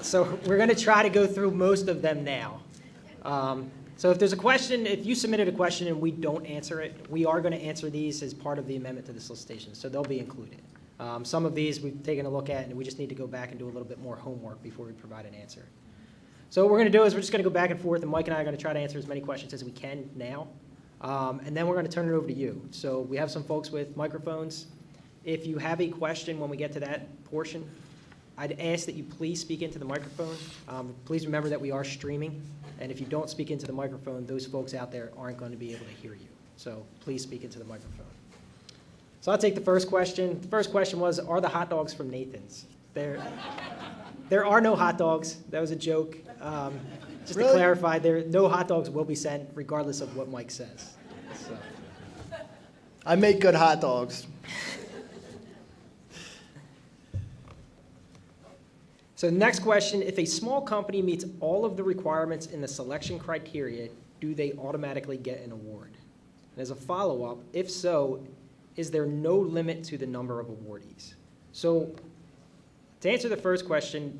So we're going to try to go through most of them now. So if there's a question, if you submitted a question and we don't answer it, we are going to answer these as part of the amendment to the solicitation, so they'll be included. Some of these we've taken a look at, and we just need to go back and do a little bit more homework before we provide an answer. So what we're going to do is we're just going to go back and forth, and Mike and I are going to try to answer as many questions as we can now. And then we're going to turn it over to you. So we have some folks with microphones. If you have a question when we get to that portion, I'd ask that you please speak into the microphone. Please remember that we are streaming, and if you don't speak into the microphone, those folks out there aren't going to be able to hear you. So please speak into the microphone. So I'll take the first question. The first question was, are the hot dogs from Nathan's? There are no hot dogs. That was a joke. Just to clarify, no hot dogs will be sent regardless of what Mike says. So. I make good hot dogs. So next question, if a small company meets all of the requirements in the selection criteria, do they automatically get an award? And as a follow-up, if so, is there no limit to the number of awardees? So to answer the first question,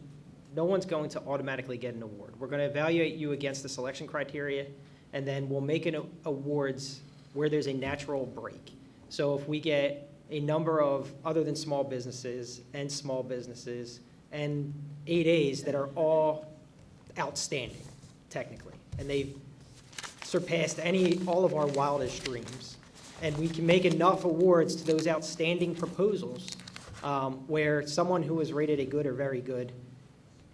no one's going to automatically get an award. We're going to evaluate you against the selection criteria, and then we'll make awards where there's a natural break. So if we get a number of other than small businesses and 8As that are all outstanding, technically, and they've surpassed all of our wildest dreams, and we can make enough awards to those outstanding proposals where someone who is rated a good or very good,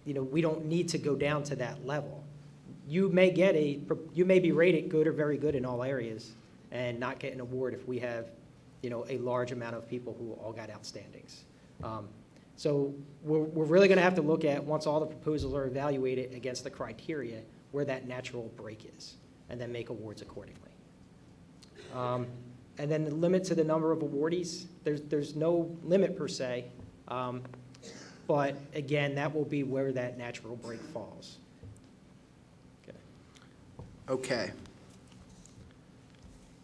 we don't need to go down to that level. You may be rated good or very good in all areas and not get an award if we have, a large amount of people who all got outstandings. So we're really going to have to look at, once all the proposals are evaluated against the criteria, where that natural break is, and then make awards accordingly. And then the limit to the number of awardees, there's no limit per se, but again, that will be where that natural break falls. Okay.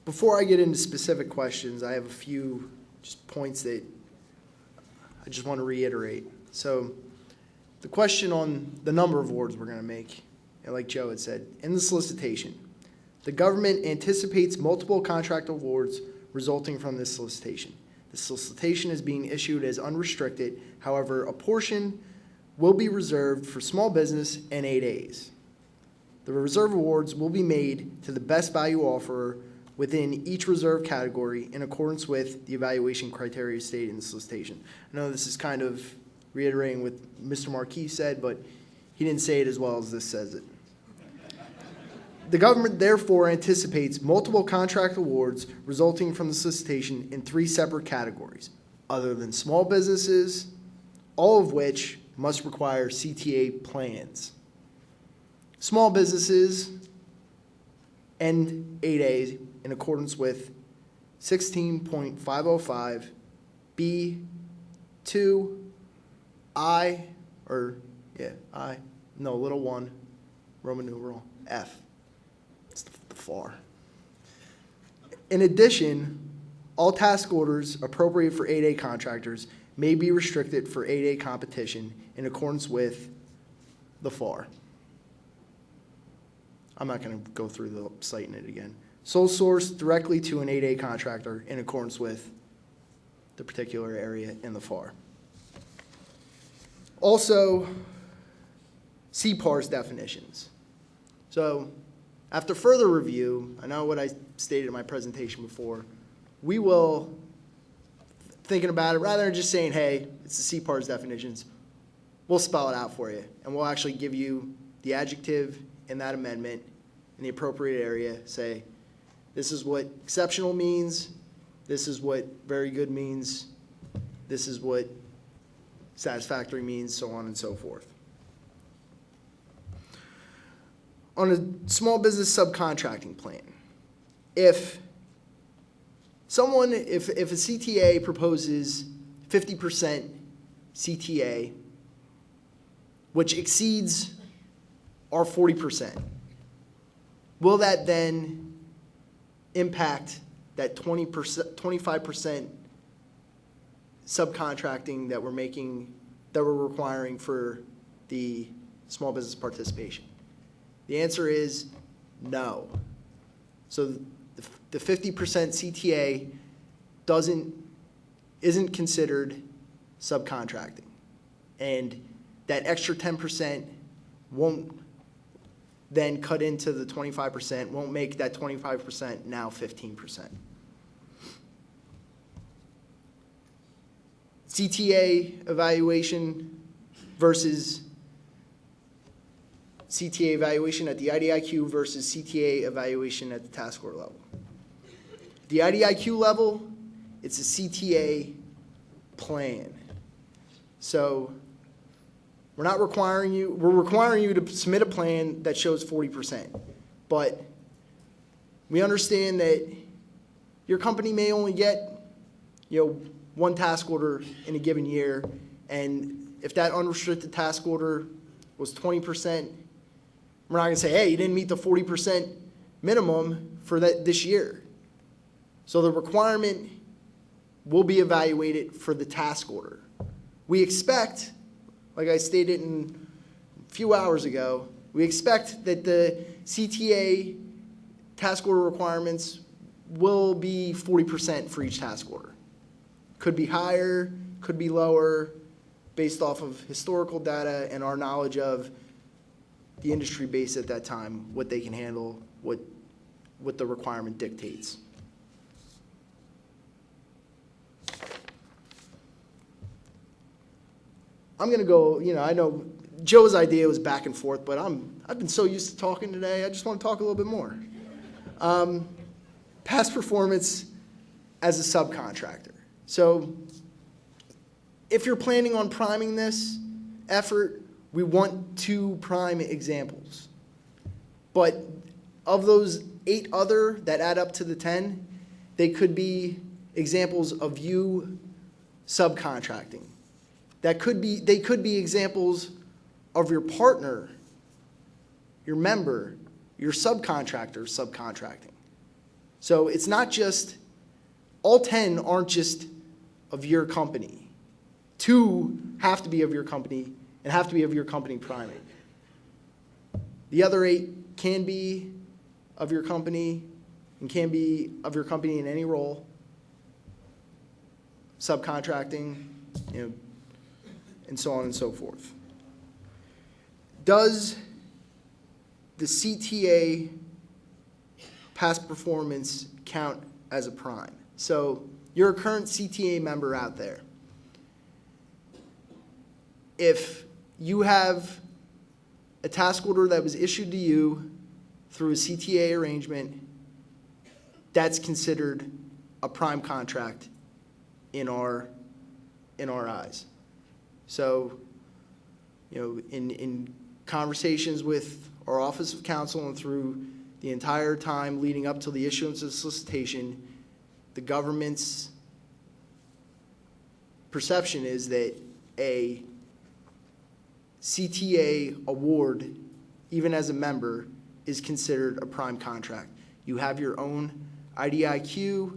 Before I get into specific questions, I have a few just points that I just want to reiterate. So the question on the number of awards we're going to make, like Joe had said, in the solicitation, the government anticipates multiple contract awards resulting from this solicitation. The solicitation is being issued as unrestricted. However, a portion will be reserved for small business and 8As. The reserve awards will be made to the best value offerer within each reserve category in accordance with the evaluation criteria stated in the solicitation. I know this is kind of reiterating what Mr. Marquis said, but he didn't say it as well as this says it. The government therefore anticipates multiple contract awards resulting from the solicitation in 3 separate categories, other than small businesses, all of which must require CTA plans. Small businesses and 8As in accordance with 16.505 B2 little 1, Roman numeral F. It's the FAR. In addition, all task orders appropriate for 8A contractors may be restricted for 8A competition in accordance with the FAR. I'm not going to go through the citing it again. Sole source directly to an 8A contractor in accordance with the particular area in the FAR. Also, CPAR's definitions. So, after further review, I know what I stated in my presentation before, we will, thinking about it, rather than just saying, hey, it's the CPAR's definitions, we'll spell it out for you, and we'll actually give you the adjective in that amendment in the appropriate area, say, this is what exceptional means, this is what very good means, this is what satisfactory means, so on and so forth. On a small business subcontracting plan, if a CTA proposes 50% CTA, which exceeds our 40%, will that then impact that 25% subcontracting that we're requiring for the small business participation? The answer is no. So the 50% CTA isn't considered subcontracting. And that extra 10% won't then cut into the 25%, won't make that 25% now 15%. CTA evaluation versus CTA evaluation at the IDIQ versus CTA evaluation at the task order level. The IDIQ level, it's a CTA plan. So we're requiring you to submit a plan that shows 40%. But we understand that your company may only get, one task order in a given year, and if that unrestricted task order was 20%, we're not going to say, hey, you didn't meet the 40% minimum for this year. So the requirement will be evaluated for the task order. We expect, like I stated a few hours ago, we expect that the CTA task order requirements will be 40% for each task order. Could be higher, could be lower, based off of historical data and our knowledge of the industry base at that time, what they can handle, what the requirement dictates. I'm going to go, I know Joe's idea was back and forth, but I've been so used to talking today, I just want to talk a little bit more. Past performance as a subcontractor. So if you're planning on priming this effort, we want 2 prime examples. But of those 8 other that add up to the 10, they could be examples of you subcontracting. They could be examples of your partner, your member, your subcontractor subcontracting. So it's not just, all 10 aren't just of your company. 2 have to be of your company and have to be of your company priming. The other 8 can be of your company and can be of your company in any role, subcontracting, and so on and so forth. Does the CTA past performance count as a prime? So you're a current CTA member out there. If you have a task order that was issued to you through a CTA arrangement, that's considered a prime contract in our eyes. So, in conversations with our Office of Counsel and through the entire time leading up to the issuance of the solicitation, the government's perception is that a CTA award, even as a member, is considered a prime contract. You have your own IDIQ,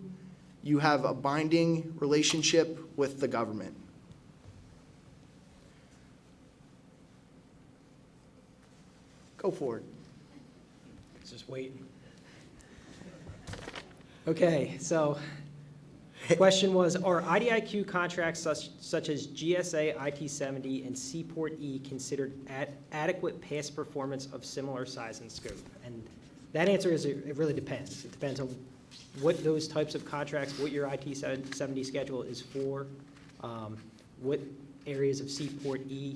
you have a binding relationship with the government. Go for it. Just waiting. Okay, so the question was, are IDIQ contracts such as GSA, IT-70, and Seaport E considered adequate past performance of similar size and scope? And that answer is it really depends. It depends on what those types of contracts, what your IT-70 schedule is for, what areas of Seaport E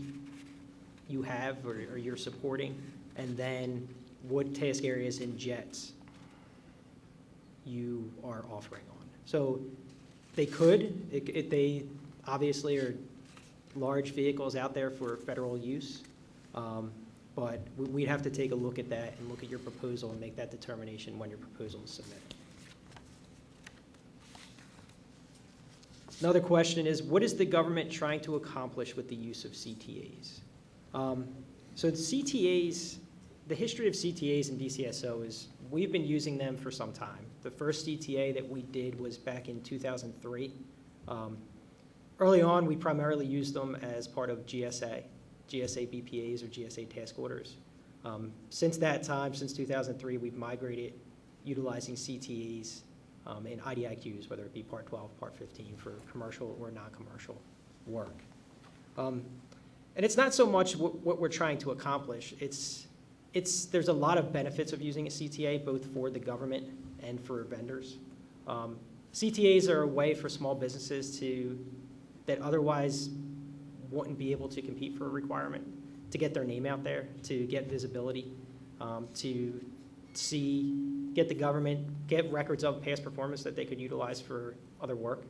you have or you're supporting, and then what task areas in JETS you are offering on. So they obviously are large vehicles out there for federal use, but we'd have to take a look at that and look at your proposal and make that determination when your proposal is submitted. Another question is, what is the government trying to accomplish with the use of CTAs? So the CTAs, the history of CTAs and DCSO is we've been using them for some time. The first CTA that we did was back in 2003. Early on, we primarily used them as part of GSA. GSA BPAs or GSA task orders. Since that time, since 2003, we've migrated utilizing CTEs and IDIQs, whether it be Part 12, Part 15 for commercial or non-commercial work. And it's not so much what we're trying to accomplish. There's a lot of benefits of using a CTA, both for the government and for vendors. CTAs are a way for small businesses that otherwise wouldn't be able to compete for a requirement, to get their name out there, to get visibility, to get the government, get records of past performance that they could utilize for other work.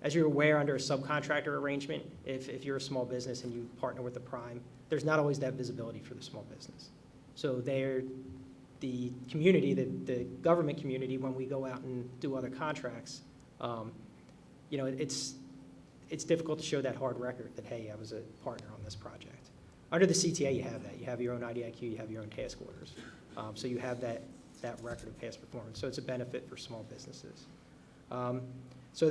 As you're aware, under a subcontractor arrangement, if you're a small business and you partner with the prime, there's not always that visibility for the small business. So the community, the government community, when we go out and do other contracts, it's difficult to show that hard record that, hey, I was a partner on this project. Under the CTA, you have that. You have your own IDIQ, you have your own task orders. So you have that record of past performance. So it's a benefit for small businesses. So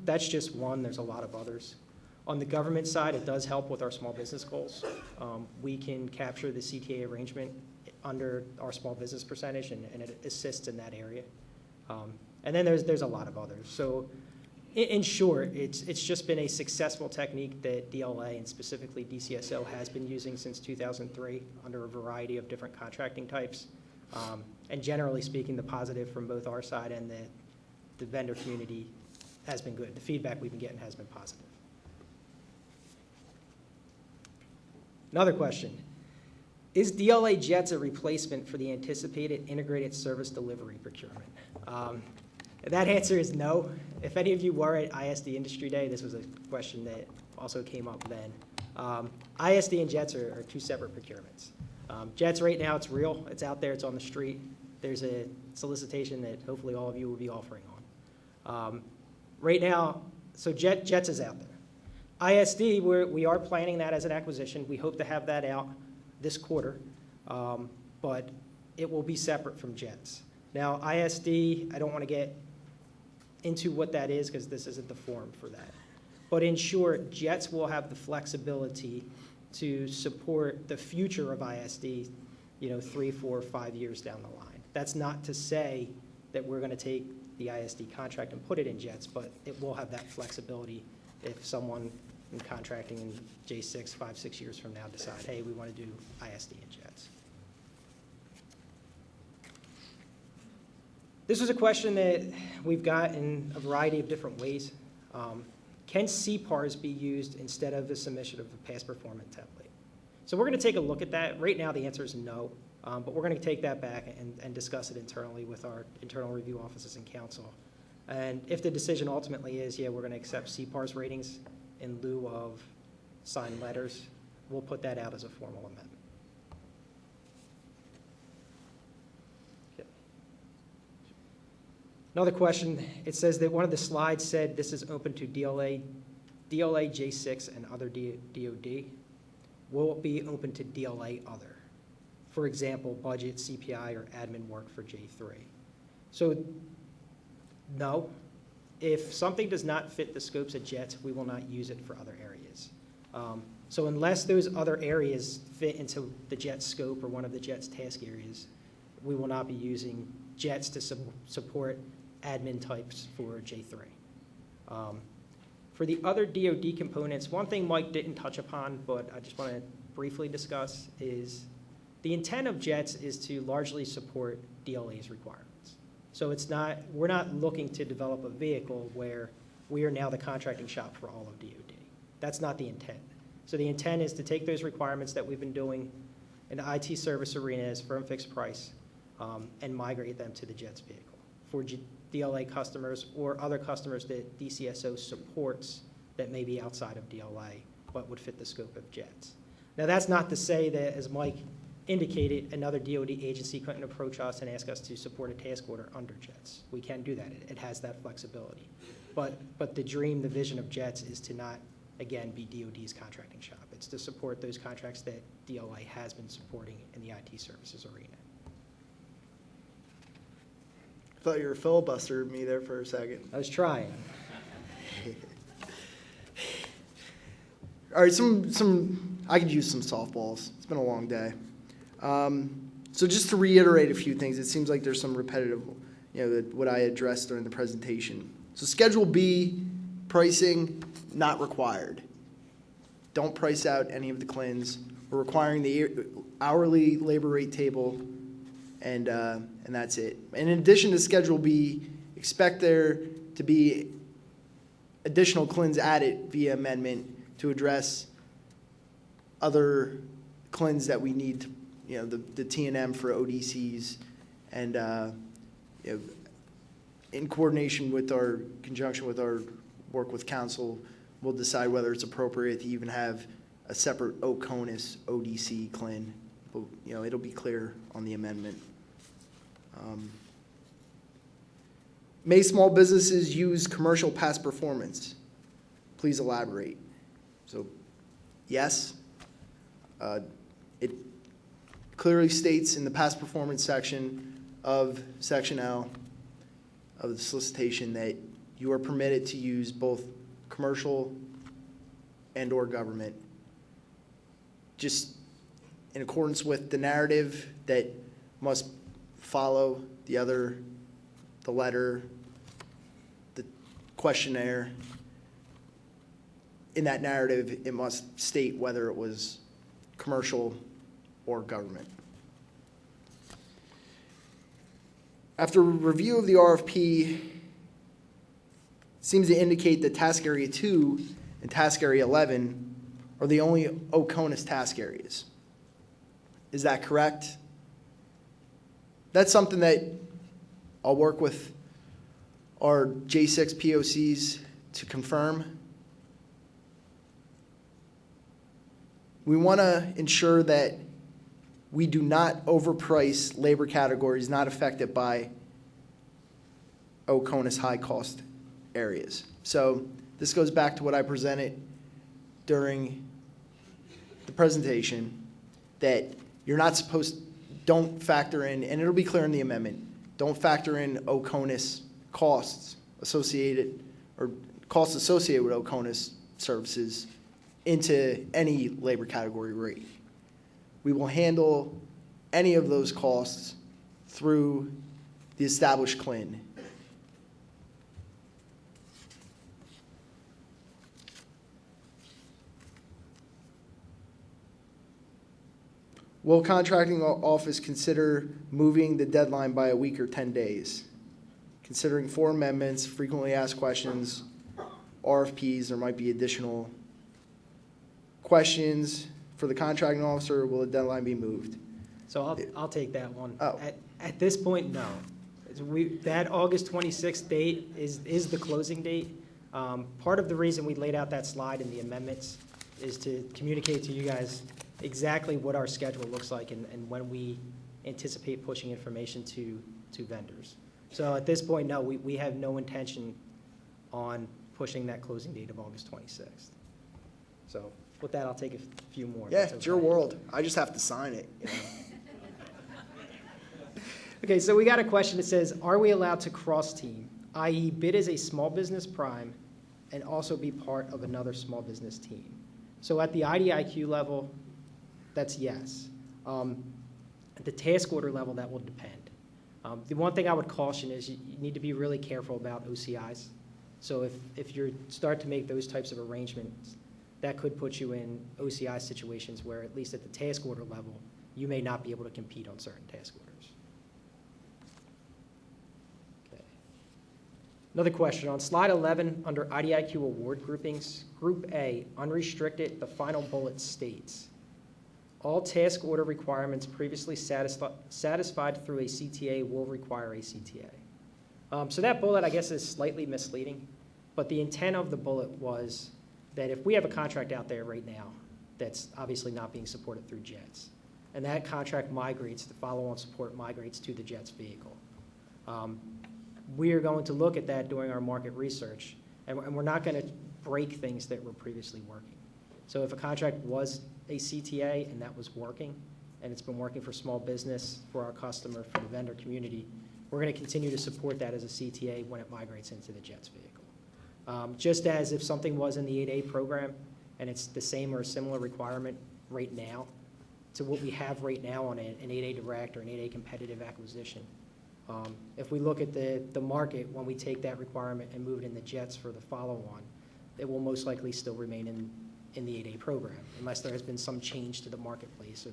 that's just one. There's a lot of others. On the government side, it does help with our small business goals. We can capture the CTA arrangement under our small business percentage, and it assists in that area. And then there's a lot of others. So in short, it's just been a successful technique that DLA and specifically DCSO has been using since 2003 under a variety of different contracting types. And generally speaking, the positive from both our side and the vendor community has been good. The feedback we've been getting has been positive. Another question. Is DLA JETS a replacement for the anticipated integrated service delivery procurement? That answer is no. If any of you were at ISD Industry Day, this was a question that also came up then. ISD and JETS are two separate procurements. JETS right now, it's real. It's out there. It's on the street. There's a solicitation that hopefully all of you will be offering on. Right now, so JETS is out there. ISD, we are planning that as an acquisition. We hope to have that out this quarter, but it will be separate from JETS. Now, ISD, I don't want to get into what that is because this isn't the forum for that. But in short, JETS will have the flexibility to support the future of ISD, 3, 4, 5 years down the line. That's not to say that we're going to take the ISD contract and put it in JETS, but it will have that flexibility if someone in contracting in J6, 5, 6 years from now decide, hey, we want to do ISD and JETS. This is a question that we've got in a variety of different ways. Can CPARs be used instead of the submission of a past performance template? So we're going to take a look at that. Right now the answer is no, but we're going to take that back and discuss it internally with our internal review offices and council. And if the decision ultimately is, yeah, we're going to accept CPARs ratings in lieu of signed letters, we'll put that out as a formal amendment. Another question, it says that one of the slides said this is open to DLA, J6, and other DOD. Will it be open to DLA other? For example, budget, CPI, or admin work for J3. So, no. If something does not fit the scopes of JETS, we will not use it for other areas. So unless those other areas fit into the JETS scope or one of the JETS task areas, we will not be using JETS to support admin types for J3. For the other DoD components, one thing Mike didn't touch upon, but I just want to briefly discuss, is the intent of JETS is to largely support DLA's requirements. So we're not looking to develop a vehicle where we are now the contracting shop for all of DoD. That's not the intent. So the intent is to take those requirements that we've been doing in the IT service arena as firm fixed price and migrate them to the JETS vehicle for DLA customers or other customers that DCSO supports that may be outside of DLA but would fit the scope of JETS. Now that's not to say that, as Mike indicated, another DoD agency couldn't approach us and ask us to support a task order under JETS. We can do that. It has that flexibility. But the dream, the vision of JETS is to not, again, be DoD's contracting shop. It's to support those contracts that DLA has been supporting in the IT services arena. I thought you were filibustering me there for a second. I was trying. All right, I could use some softballs. It's been a long day. So just to reiterate a few things, it seems like there's some repetitive, what I addressed during the presentation. So Schedule B, pricing, not required. Don't price out any of the CLINs. We're requiring the hourly labor rate table, and that's it. And in addition to Schedule B, expect there to be additional CLINs added via amendment to address other CLINs that we need, the T&M for ODCs, and in coordination with conjunction with our work with council, we'll decide whether it's appropriate to even have a separate OCONUS ODC CLIN. But, it'll be clear on the amendment. May small businesses use commercial past performance? Please elaborate. So, yes. It clearly states in the past performance section of Section L of the solicitation that you are permitted to use both commercial and/or government, just in accordance with the narrative that must follow the letter, the questionnaire. In that narrative, it must state whether it was commercial or government. After review of the RFP, seems to indicate that Task Area 2 and Task Area 11 are the only OCONUS task areas. Is that correct? That's something that I'll work with our J6 POCs to confirm. We want to ensure that we do not overprice labor categories not affected by OCONUS high-cost areas. So this goes back to what I presented during the presentation, that you're not supposed, don't factor in, and it'll be clear in the amendment, don't factor in OCONUS costs associated with OCONUS services into any labor category rate. We will handle any of those costs through the established CLIN. Will contracting office consider moving the deadline by a week or 10 days? Considering 4 amendments, frequently asked questions, RFPs, there might be additional questions for the contracting officer. Will the deadline be moved? So I'll take that one. Oh. At this point, no. That August 26th date is the closing date. Part of the reason we laid out that slide in the amendments is to communicate to you guys exactly what our schedule looks like and when we anticipate pushing information to vendors. So at this point, no, we have no intention on pushing that closing date of August 26th. So with that, I'll take a few more. Yeah, it's your world. I just have to sign it. Okay, so we got a question that says, are we allowed to cross-team, i.e. bid as a small business prime and also be part of another small business team? So at the IDIQ level, that's yes. At the task order level, that will depend. The one thing I would caution is you need to be really careful about OCIs. So if you start to make those types of arrangements, that could put you in OCI situations where, at least at the task order level, you may not be able to compete on certain task orders. Okay. Another question. On slide 11, under IDIQ award groupings, Group A, unrestricted, the final bullet states, all task order requirements previously satisfied through a CTA will require a CTA. So that bullet, I guess, is slightly misleading, but the intent of the bullet was that if we have a contract out there right now that's obviously not being supported through JETS, and that contract migrates, the follow-on support migrates to the JETS vehicle, we are going to look at that during our market research, and we're not going to break things that were previously working. So if a contract was a CTA and that was working, and it's been working for small business, for our customer, for the vendor community, we're going to continue to support that as a CTA when it migrates into the JETS vehicle. Just as if something was in the 8A program and it's the same or a similar requirement right now to what we have right now on an 8A direct or an 8A competitive acquisition. If we look at the market, when we take that requirement and move it in the jets for the follow-on, it will most likely still remain in the 8A program, unless there has been some change to the marketplace, or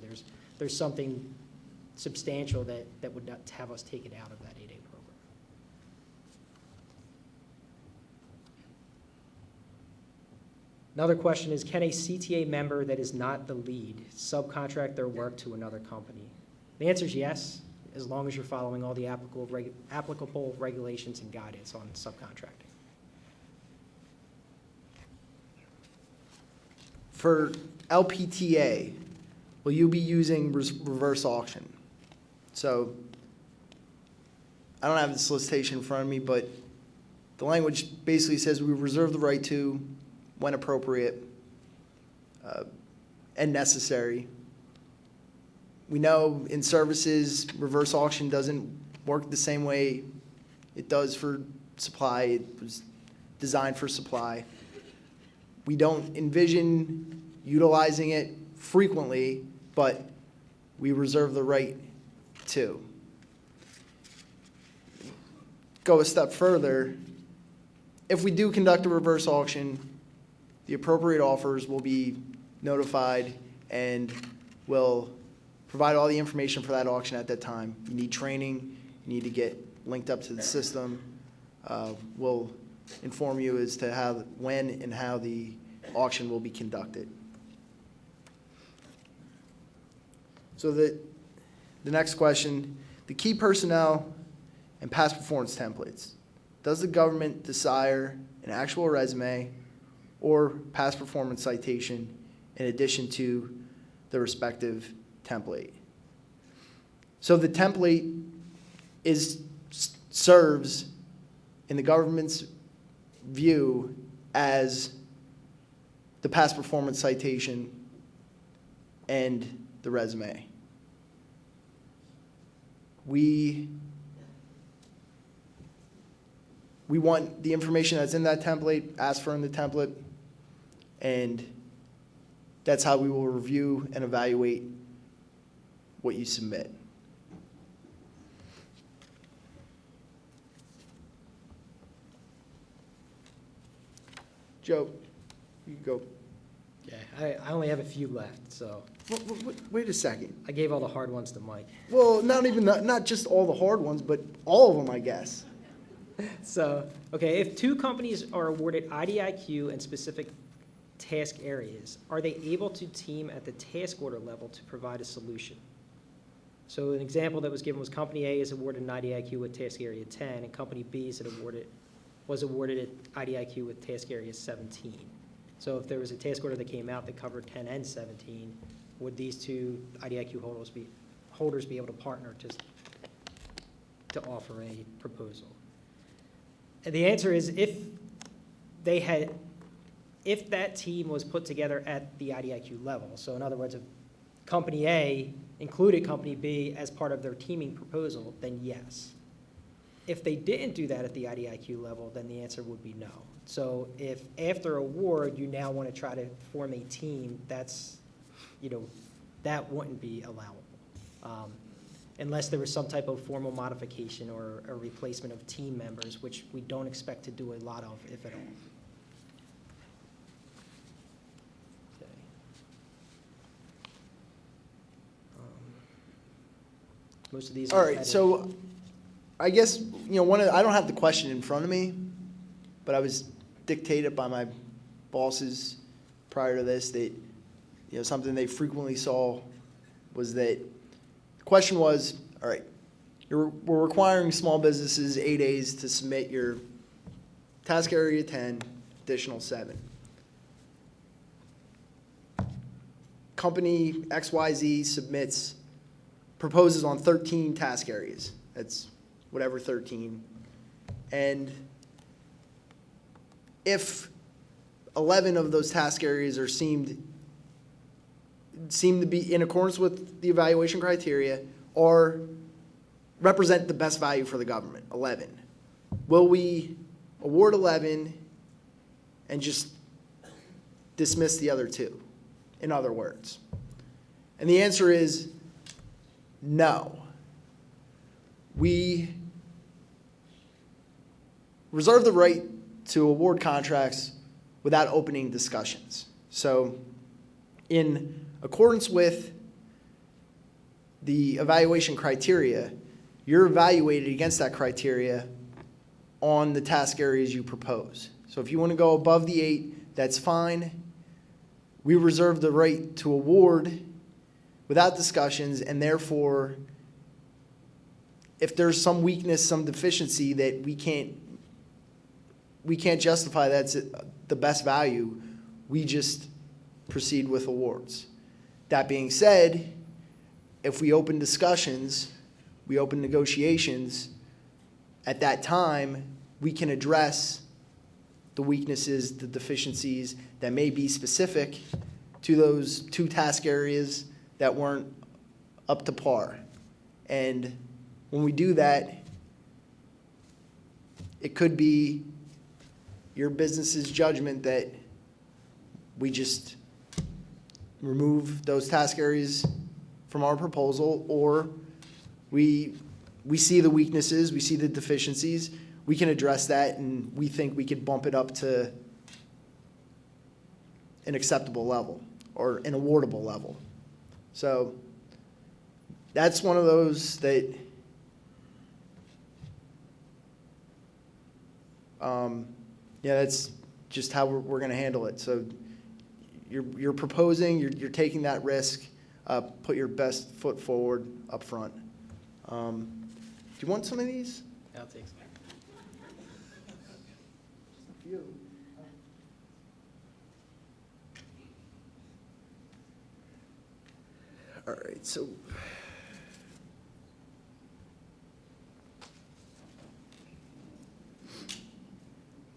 there's something substantial that would not have us take it out of that 8A program. Another question is, can a CTA member that is not the lead subcontract their work to another company? The answer is yes, as long as you're following all the applicable regulations and guidance on subcontracting. For LPTA, will you be using reverse auction? So, I don't have the solicitation in front of me, but the language basically says we reserve the right to, when appropriate and necessary. We know in services, reverse auction doesn't work the same way it does for supply. It was designed for supply. We don't envision utilizing it frequently, but we reserve the right to. Go a step further. If we do conduct a reverse auction, the appropriate offers will be notified and will provide all the information for that auction at that time. You need training, you need to get linked up to the system. We'll inform you as to when and how the auction will be conducted. So the next question, the key personnel and past performance templates. Does the government desire an actual resume or past performance citation in addition to the respective template? So the template serves in the government's view as the past performance citation and the resume. We want the information that's in that template, asked for in the template, and that's how we will review and evaluate what you submit. Joe, you can go. Yeah, I only have a few left, so Wait a second. I gave all the hard ones to Mike. Well, not just all the hard ones, but all of them, I guess. So, okay, if two companies are awarded IDIQ and specific task areas, are they able to team at the task order level to provide a solution? So an example that was given was Company A is awarded an IDIQ with task area 10, and Company B was awarded an IDIQ with task area 17. So if there was a task order that came out that covered 10 and 17, would these two IDIQ holders be able to partner to offer a proposal? And the answer is if that team was put together at the IDIQ level, so in other words, if Company A included Company B as part of their teaming proposal, then yes. If they didn't do that at the IDIQ level, then the answer would be no. So if after award you now want to try to form a team, that wouldn't be allowable. Unless there was some type of formal modification or a replacement of team members, which we don't expect to do a lot of, if at all. Okay. Most of these All are right, so I guess, I don't have the question in front of me, but I was dictated by my bosses prior to this that, something they frequently saw was that the question was, all right, we're requiring small businesses 8 A's to submit your task area 10, additional 7. Company XYZ proposes on 13 task areas. That's whatever 13. And if 11 of those task areas seem to be in accordance with the evaluation criteria or represent the best value for the government, 11. Will we award 11 and just dismiss the other two, in other words? And the answer is no. We reserve the right to award contracts without opening discussions. So in accordance with the evaluation criteria, you're evaluated against that criteria on the task areas you propose. So if you want to go above the 8, that's fine. We reserve the right to award without discussions, and therefore, if there's some weakness, some deficiency that we can't justify that's the best value, we just proceed with awards. That being said, if we open discussions, we open negotiations, at that time, we can address the weaknesses, the deficiencies that may be specific to those 2 task areas that weren't up to par. And when we do that, it could be your business's judgment that we just remove those task areas from our proposal, or we see the weaknesses, we see the deficiencies, we can address that, and we think we could bump it up to an acceptable level or an awardable level. So that's one of those that that's just how we're going to handle it. So you're proposing, you're taking that risk. Put your best foot forward up front. Do you want some of these? I'll take some. All right, so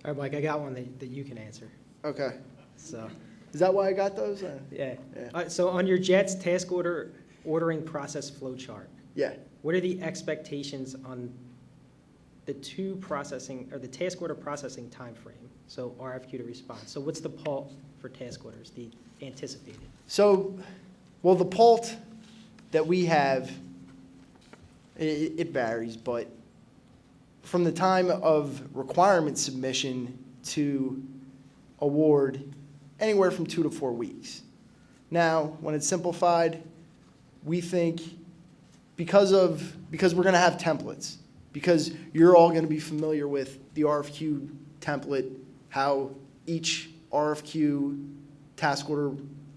All right, Mike, I got one that you can answer. okay. So, Is that why I got those? yeah. Yeah. So on your JETS task ordering process flow chart, Yeah. what are the expectations on the the task order processing time frame? So RFQ to response. So what's the PALT for task orders, the anticipated? So, well, the PALT that we have, it varies, but from the time of requirement submission to award, anywhere from 2 to 4 weeks. Now, when it's simplified, we think because we're going to have templates, because you're all going to be familiar with the RFQ template, how each RFQ task order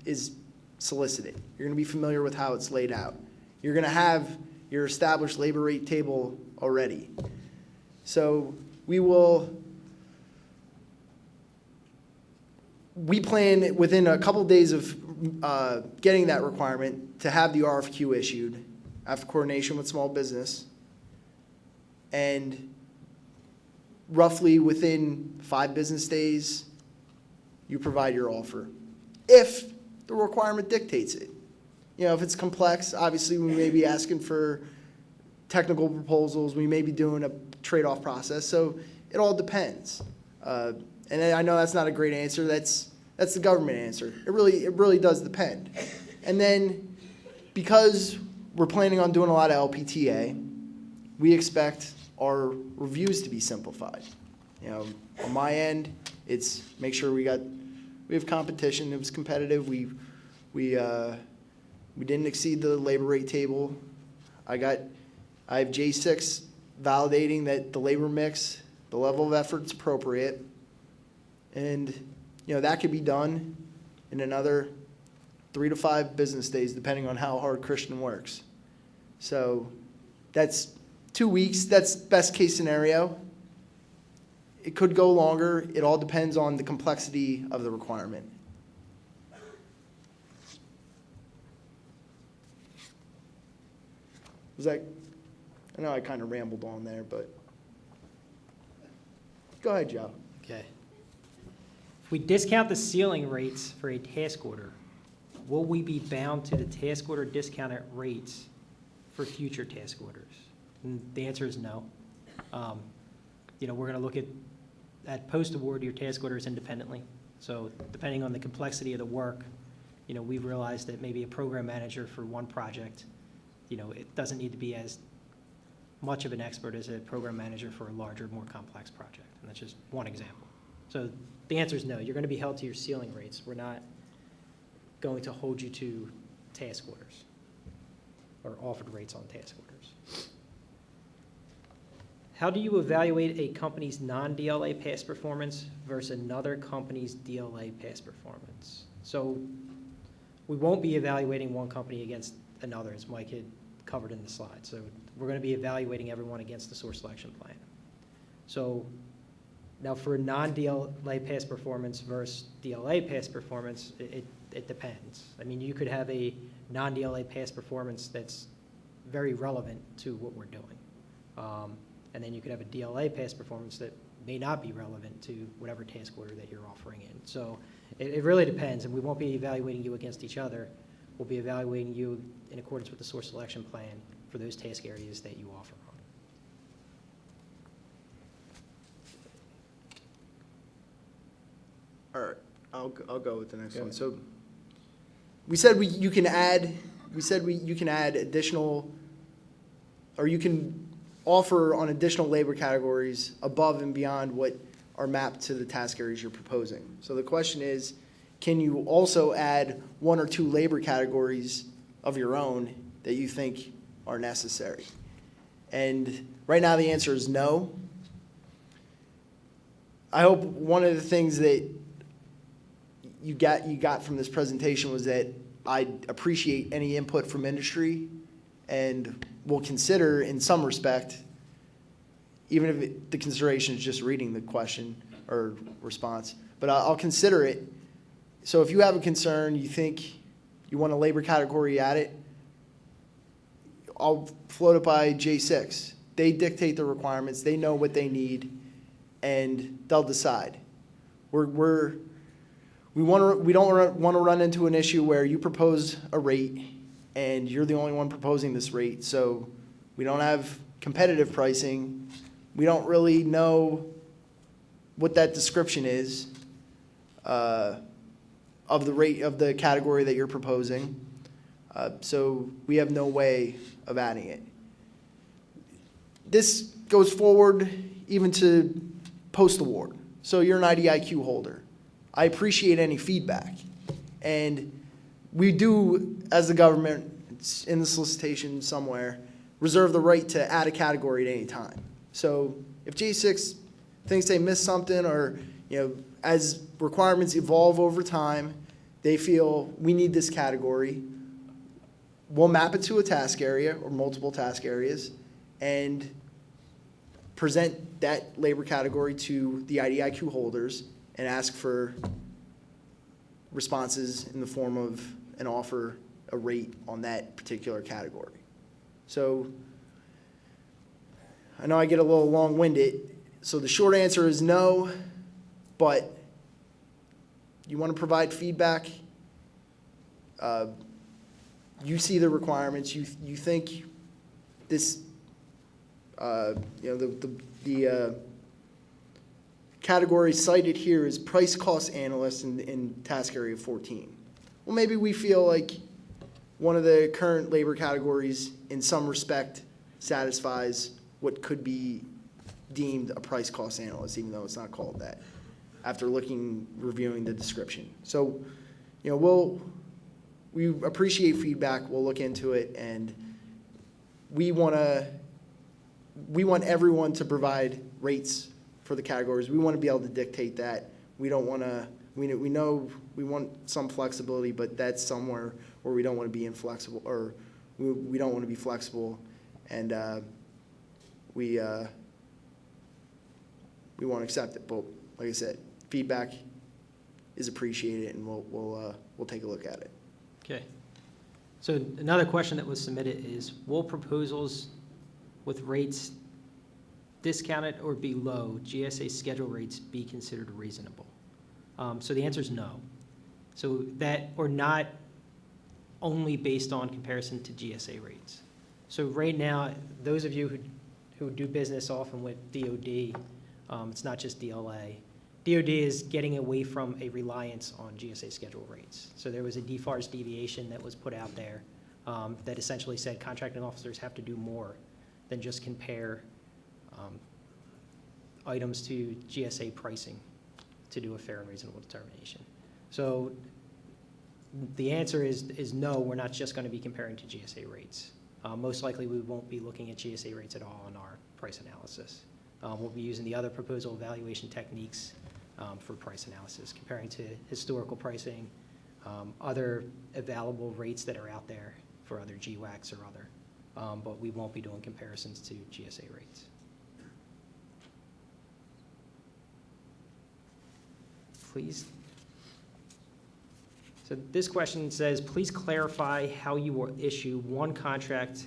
is solicited. You're going to be familiar with how it's laid out. You're going to have your established labor rate table already. So we plan within a couple days of getting that requirement to have the RFQ issued after coordination with small business, and roughly within 5 business days, you provide your offer, if the requirement dictates it. You know, if it's complex, obviously we may be asking for technical proposals, we may be doing a trade-off process, so it all depends. And I know that's not a great answer, that's the government answer. It really does depend. And then, because we're planning on doing a lot of LPTA, we expect our reviews to be simplified. You know, on my end, it's make sure we have competition, it was competitive, we didn't exceed the labor rate table. I have J6 validating that the labor mix, the level of effort is appropriate, and that could be done in another 3 to 5 business days, depending on how hard Christian works. So that's 2 weeks. That's best case scenario. It could go longer. It all depends on the complexity of the requirement. I know I kind of rambled on there, but go ahead, Joe. Okay. If we discount the ceiling rates for a task order, will we be bound to the task order discounted rates for future task orders? And the answer is no. We're going to look at post-award your task orders independently. So depending on the complexity of the work, we've realized that maybe a program manager for one project, it doesn't need to be as much of an expert as a program manager for a larger, more complex project. And that's just one example. So the answer is no. You're going to be held to your ceiling rates. We're not going to hold you to task orders or offered rates on task orders. How do you evaluate a company's non-DLA past performance versus another company's DLA past performance? So we won't be evaluating one company against another, as Mike had covered in the slide. So we're going to be evaluating everyone against the source selection plan. So now for non-DLA past performance versus DLA past performance, it depends. I mean, you could have a non-DLA past performance that's very relevant to what we're doing. And then you could have a DLA past performance that may not be relevant to whatever task order that you're offering in. So it really depends, and we won't be evaluating you against each other. We'll be evaluating you in accordance with the source selection plan for those task areas that you offer on. All right, I'll go with the next Go one. ahead. So we said you can add additional, or you can offer on additional labor categories above and beyond what are mapped to the task areas you're proposing. So the question is, can you also add one or two labor categories of your own that you think are necessary? And right now the answer is no. I hope one of the things that you got from this presentation was that I appreciate any input from industry and will consider in some respect, even if the consideration is just reading the question or response, but I'll consider it. So if you have a concern, you think you want a labor category at it, I'll float it by J6. They dictate the requirements, they know what they need, and they'll decide. We don't want to run into an issue where you propose a rate and you're the only one proposing this rate, so we don't have competitive pricing. We don't really know what that description is of the rate of the category that you're proposing. So we have no way of adding it. This goes forward even to post-award. So you're an IDIQ holder. I appreciate any feedback. And we do, as the government, it's in the solicitation somewhere, reserve the right to add a category at any time. So if J6 thinks they missed something, or as requirements evolve over time, they feel we need this category, we'll map it to a task area or multiple task areas and present that labor category to the IDIQ holders and ask for responses in the form of an offer, a rate on that particular category. So I know I get a little long-winded, so the short answer is no, but you want to provide feedback. You see the requirements. You think this, the category cited here is price cost analyst in task area 14. Well, maybe we feel like one of the current labor categories in some respect satisfies what could be deemed a price cost analyst, even though it's not called that, after reviewing the description. So, we appreciate feedback, we'll look into it, and we want everyone to provide rates for the categories. We want to be able to dictate that. We don't want to, we know we want some flexibility, but that's somewhere where we don't want to be inflexible, or we don't want to be flexible, and we want to accept it. But like I said, feedback is appreciated, and we'll take a look at it. Okay. So another question that was submitted is, will proposals with rates discounted or below GSA schedule rates be considered reasonable? So the answer is no. So that, or not only based on comparison to GSA rates. So right now, those of you who do business often with DOD, it's not just DLA, DOD is getting away from a reliance on GSA schedule rates. So there was a DFARS deviation that was put out there that essentially said contracting officers have to do more than just compare items to GSA pricing to do a fair and reasonable determination. So the answer is no, we're not just going to be comparing to GSA rates. Most likely we won't be looking at GSA rates at all in our price analysis. We'll be using the other proposal evaluation techniques for price analysis, comparing to historical pricing, other available rates that are out there for other GWACs or other, but we won't be doing comparisons to GSA rates. Please. So this question says, please clarify how you will issue one contract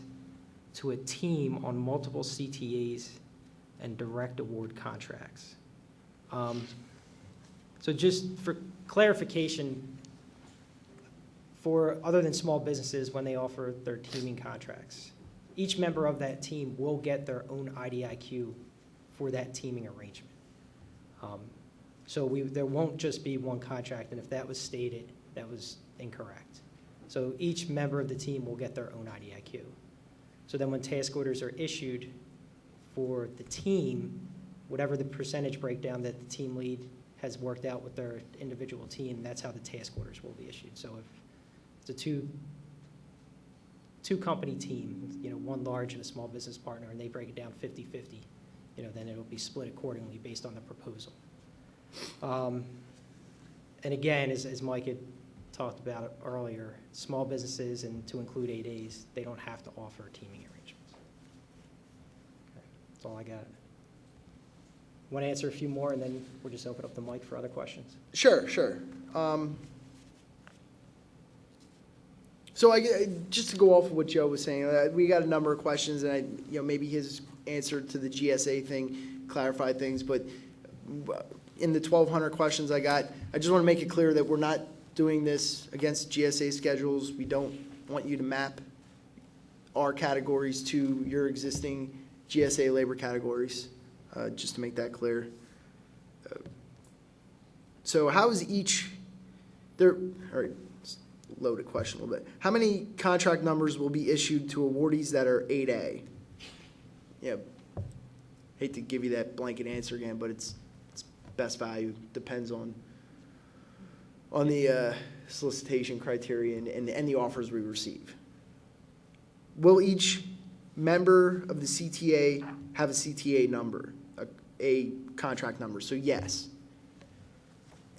to a team on multiple CTAs and direct award contracts. So just for clarification, for other than small businesses, when they offer their teaming contracts, each member of that team will get their own IDIQ for that teaming arrangement. So there won't just be one contract, and if that was stated, that was incorrect. So each member of the team will get their own IDIQ. So then when task orders are issued for the team, whatever the percentage breakdown that the team lead has worked out with their individual team, that's how the task orders will be issued. So if it's a two-company team, one large and a small business partner, and they break it down 50-50, then it'll be split accordingly based on the proposal. And again, as Mike had talked about earlier, small businesses, and to include 8As, they don't have to offer teaming arrangements. Okay, that's all I got. Want to answer a few more, and then we'll just open up the mic for other questions? Sure. So just to go off of what Joe was saying, we got a number of questions, and maybe his answer to the GSA thing clarified things, but in the 1,200 questions I got, I just want to make it clear that we're not doing this against GSA schedules. We don't want you to map our categories to your existing GSA labor categories, just to make that clear. So how is each, all right, loaded question a little bit. How many contract numbers will be issued to awardees that are 8A? Hate to give you that blanket answer again, but it's best value. Depends on the solicitation criteria and the offers we receive. Will each member of the CTA have a CTA number, a contract number? So yes.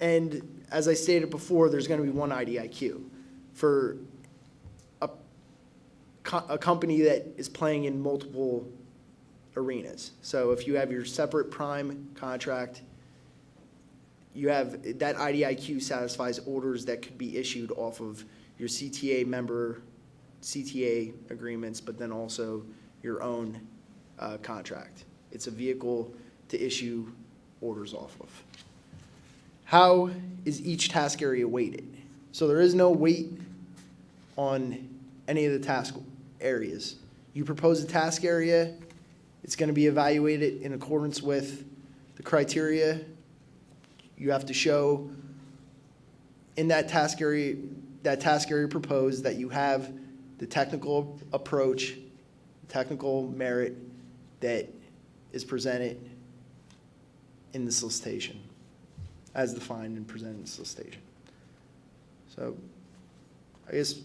And as I stated before, there's going to be one IDIQ for a company that is playing in multiple arenas. So if you have your separate prime contract, you have that IDIQ satisfies orders that could be issued off of your CTA member CTA agreements, but then also your own contract. It's a vehicle to issue orders off of. How is each task area weighted? So there is no weight on any of the task areas. You propose a task area, it's going to be evaluated in accordance with the criteria. You have to show in that task area proposed that you have the technical approach, technical merit that is presented in the solicitation, as defined and presented in the solicitation. So I guess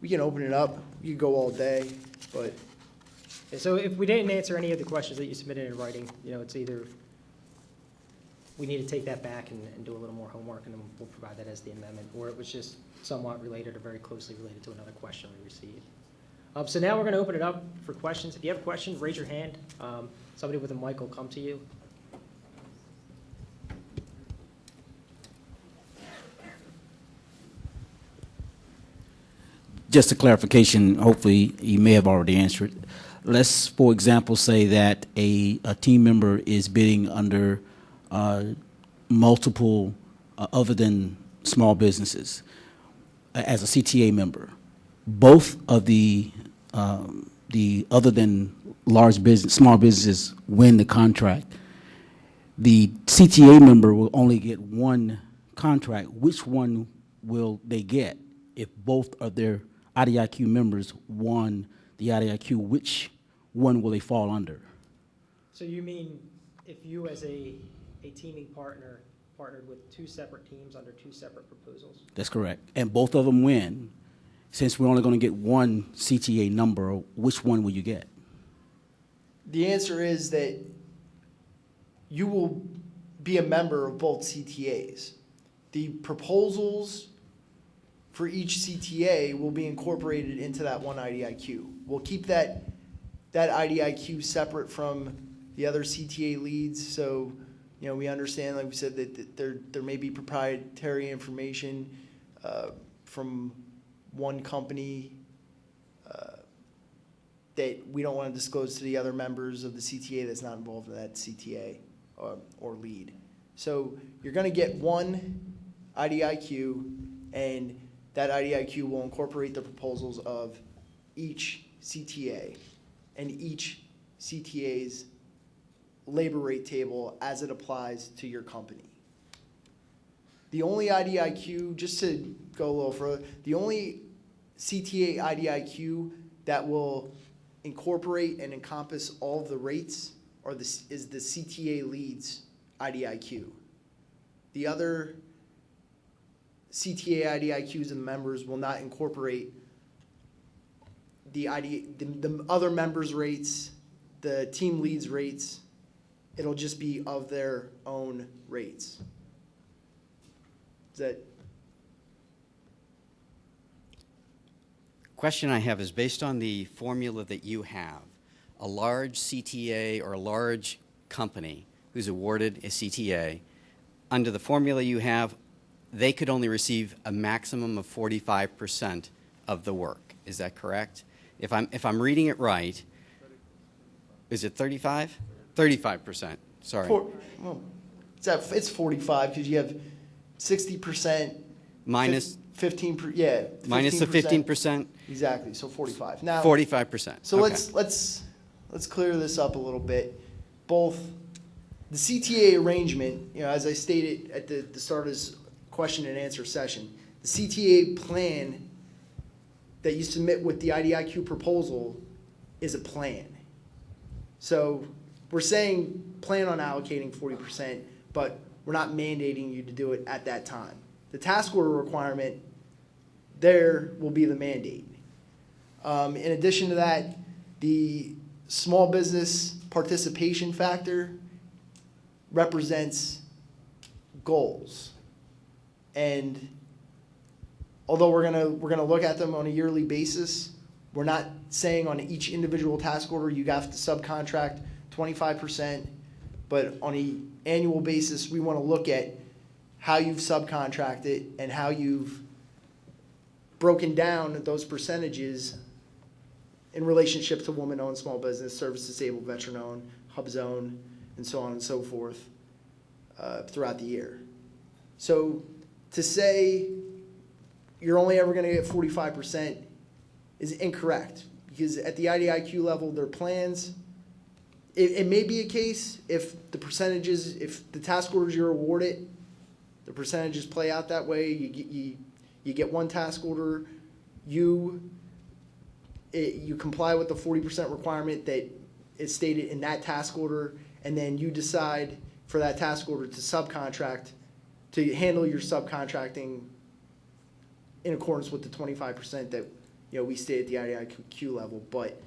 we can open it up. We could go all day, but. So if we didn't answer any of the questions that you submitted in writing, it's either we need to take that back and do a little more homework, and then we'll provide that as the amendment, or it was just somewhat related or very closely related to another question we received. So now we're going to open it up for questions. If you have a question, raise your hand. Somebody with a mic will come to you. Just a clarification, hopefully you may have already answered. Let's, for example, say that a team member is bidding under multiple other than small businesses as a CTA member. Both of the other than large business, small businesses win the contract. the CTA member will only get one contract. Which one will they get if both of their IDIQ members won the IDIQ? Which one will they fall under? So you mean if you as a teaming partner partnered with two separate teams under two separate proposals? That's correct. And both of them win. Since we're only going to get one CTA number, which one will you get? The answer is that you will be a member of both CTAs. The proposals for each CTA will be incorporated into that one IDIQ. We'll keep that IDIQ separate from the other CTA leads, so we understand, like we said, that there may be proprietary information from one company that we don't want to disclose to the other members of the CTA that's not involved in that CTA or lead. So you're going to get one IDIQ, and that IDIQ will incorporate the proposals of each CTA and each CTA's labor rate table as it applies to your company. The only IDIQ, just to go a little further, the only CTA IDIQ that will incorporate and encompass all of the rates is the CTA leads IDIQ. The other CTA IDIQs and members will not incorporate the other members' rates, the team leads rates. It'll just be of their own rates. Is that? Question I have is based on the formula that you have, a large CTA or a large company who's awarded a CTA, under the formula you have, they could only receive a maximum of 45% of the work. Is that correct? If I'm reading it right, is it 35? 35%. Sorry. It's 45 because you have 60% Minus 15%. Yeah. minus the 15%. Exactly. So 45. Now 45%. So okay. let's clear this up a little bit. Both the CTA arrangement, as I stated at the start of this question and answer session, the CTA plan that you submit with the IDIQ proposal is a plan. So we're saying plan on allocating 40%, but we're not mandating you to do it at that time. The task order requirement, there will be the mandate. In addition to that, the small business participation factor represents goals. And although we're gonna look at them on a yearly basis, we're not saying on each individual task order you have to subcontract 25%, but on an annual basis, we want to look at how you've subcontracted and how you've broken down those percentages in relationship to woman-owned small business, service-disabled, veteran-owned, HUBZone, and so on and so forth throughout the year. So to say you're only ever going to get 45% is incorrect, because at the IDIQ level, their plans, it may be a case if the percentages, if the task orders you're awarded, the percentages play out that way, you get one task order, you comply with the 40% requirement that is stated in that task order, and then you decide for that task order to subcontract, to handle your subcontracting in accordance with the 25% that we stay at the IDIQ level, but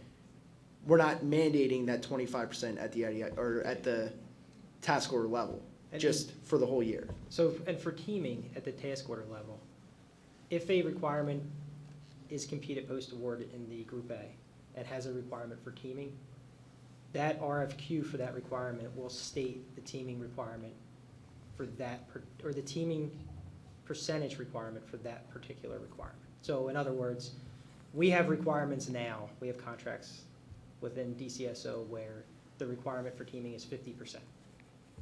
we're not mandating that 25% at the IDI or at the task order level, just for the whole year. So, and for teaming at the task order level, if a requirement is competed post-award in the Group A and has a requirement for teaming, that RFQ for that requirement will state the teaming requirement for that, or the teaming percentage requirement for that particular requirement. So in other words, we have requirements now, we have contracts within DCSO where the requirement for teaming is 50%.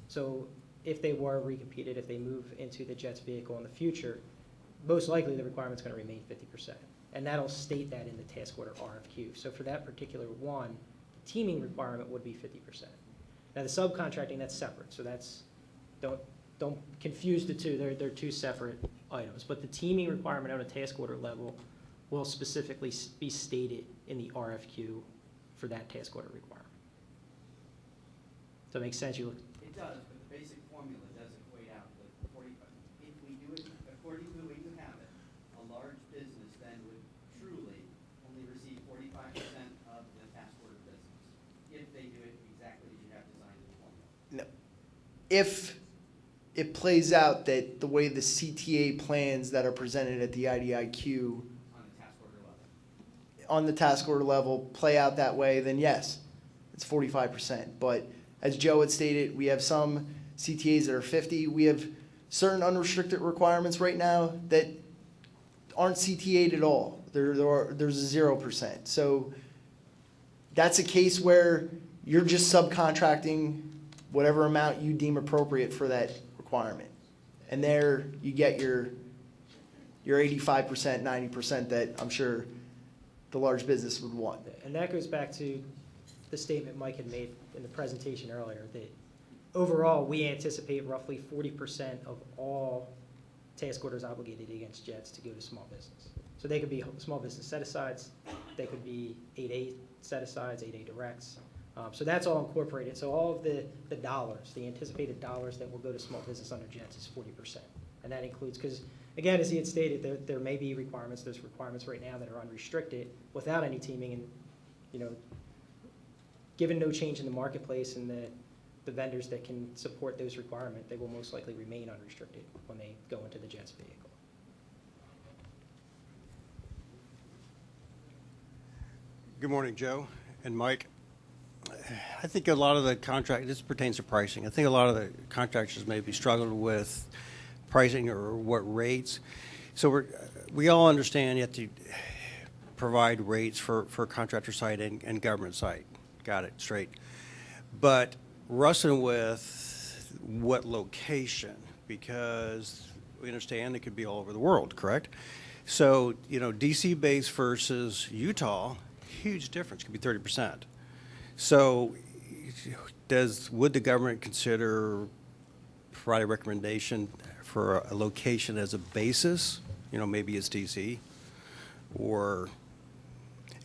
So if they were recompeted, if they move into the JETS vehicle in the future, most likely the requirement's going to remain 50%. And that'll state that in the task order RFQ. So for that particular one, the teaming requirement would be 50%. Now, the subcontracting, that's separate, so that's, don't confuse the two, they're two separate items. But the teaming requirement on a task order level will specifically be stated in the RFQ for that task order requirement. Does that make sense? You look, It does, but the basic formula does equate out the 45. If we do it according to the way you have it, a large business then would truly only receive 45% of the task order business if they do it exactly as you have designed in the formula. No. If it plays out that the way the CTA plans that are presented at the IDIQ On the task order level. on the task order level play out that way, then yes, it's 45%. But as Joe had stated, we have some CTAs that are 50. We have certain unrestricted requirements right now that aren't CTA'd at all. There's a 0%. So that's a case where you're just subcontracting whatever amount you deem appropriate for that requirement. And there you get your 85%, 90% that I'm sure the large business would want. and that goes back to the statement Mike had made in the presentation earlier, that overall, we anticipate roughly 40% of all task orders obligated against JETS to go to small business. So they could be small business set-asides, they could be 8A set-asides, 8A directs. So that's all incorporated. So all of the dollars, the anticipated dollars that will go to small business under JETS is 40%. And that includes, because again, as he had stated, there may be requirements, there's requirements right now that are unrestricted without any teaming, and, you know, given no change in the marketplace and the vendors that can support those requirements, they will most likely remain unrestricted when they go into the JETS vehicle. Good morning, Joe and Mike. I think a lot of the this pertains to pricing. I think a lot of the contractors may be struggling with pricing or what rates. So we all understand you have to provide rates for contractor site and government site. Got it, straight. But wrestling with what location, because we understand it could be all over the world, correct? So, you know, DC base versus Utah, huge difference, could be 30%. So would the government consider provide a recommendation for a location as a basis? You know, maybe it's DC, or,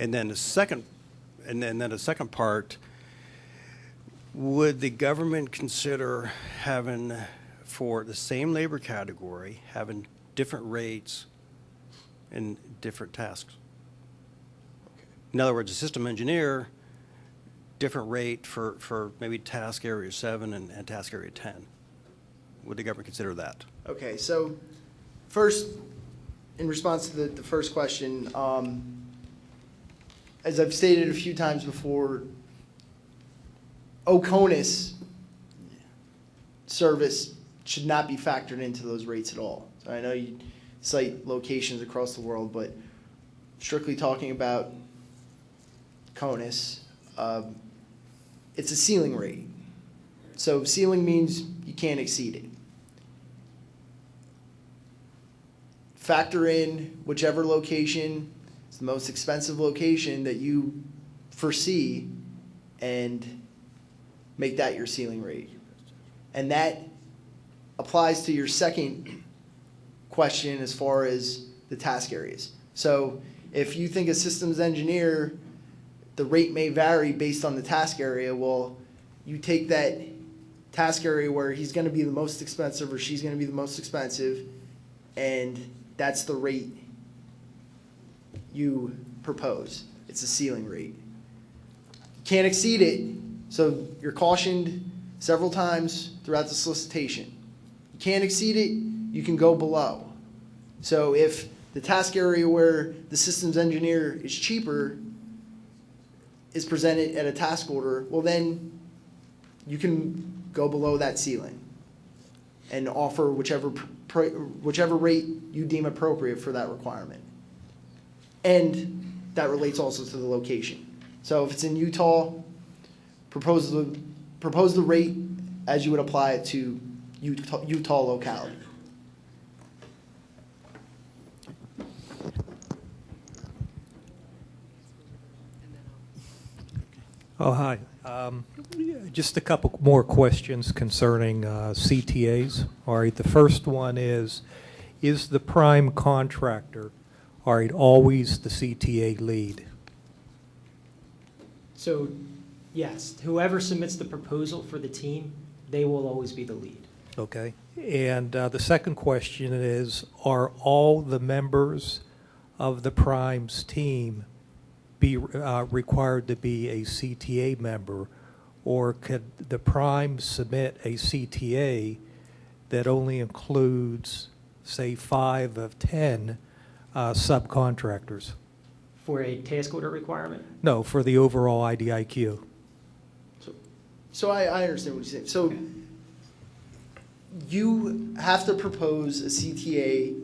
and then the second part, would the government consider having, for the same labor category, having different rates and different tasks? In other words, a system engineer, different rate for maybe task area 7 and task area 10. Would the government consider that? Okay, so first, in response to the first question, as I've stated a few times before, OCONUS service should not be factored into those rates at all. So I know you cite locations across the world, but strictly talking about CONUS, it's a ceiling rate. So ceiling means you can't exceed it. Factor in whichever location is the most expensive location that you foresee and make that your ceiling rate. And that applies to your second question as far as the task areas. So if you think a systems engineer, the rate may vary based on the task area, well, you take that task area where he's going to be the most expensive or she's going to be the most expensive, and that's the rate you propose. It's a ceiling rate. You can't exceed it, so you're cautioned several times throughout the solicitation. You can't exceed it, you can go below. So if the task area where the systems engineer is cheaper is presented at a task order, well then you can go below that ceiling and offer whichever rate you deem appropriate for that requirement. And that relates also to the location. So if it's in Utah, propose the rate as you would apply it to Utah locality. Oh, hi. Just a couple more questions concerning CTAs. All right, the first one is the prime contractor, all right, always the CTA lead? So, yes, whoever submits the proposal for the team, they will always be the lead. Okay. And the second question is, are all the members of the prime's team be required to be a CTA member, or could the prime submit a CTA that only includes, say, 5 of 10 subcontractors? For a task order requirement? No, for the overall IDIQ. So I understand what you're saying. So you have to propose a CTA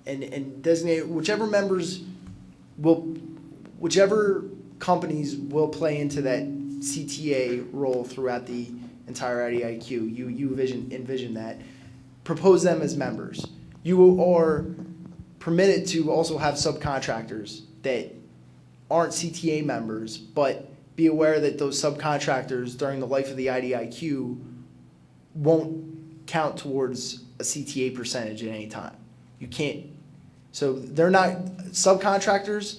and designate whichever members whichever companies will play into that CTA role throughout the entire IDIQ. You envision that. Propose them as members. You are permitted to also have subcontractors that aren't CTA members, but be aware that those subcontractors during the life of the IDIQ won't count towards a CTA percentage at any time. You can't. So they're not subcontractors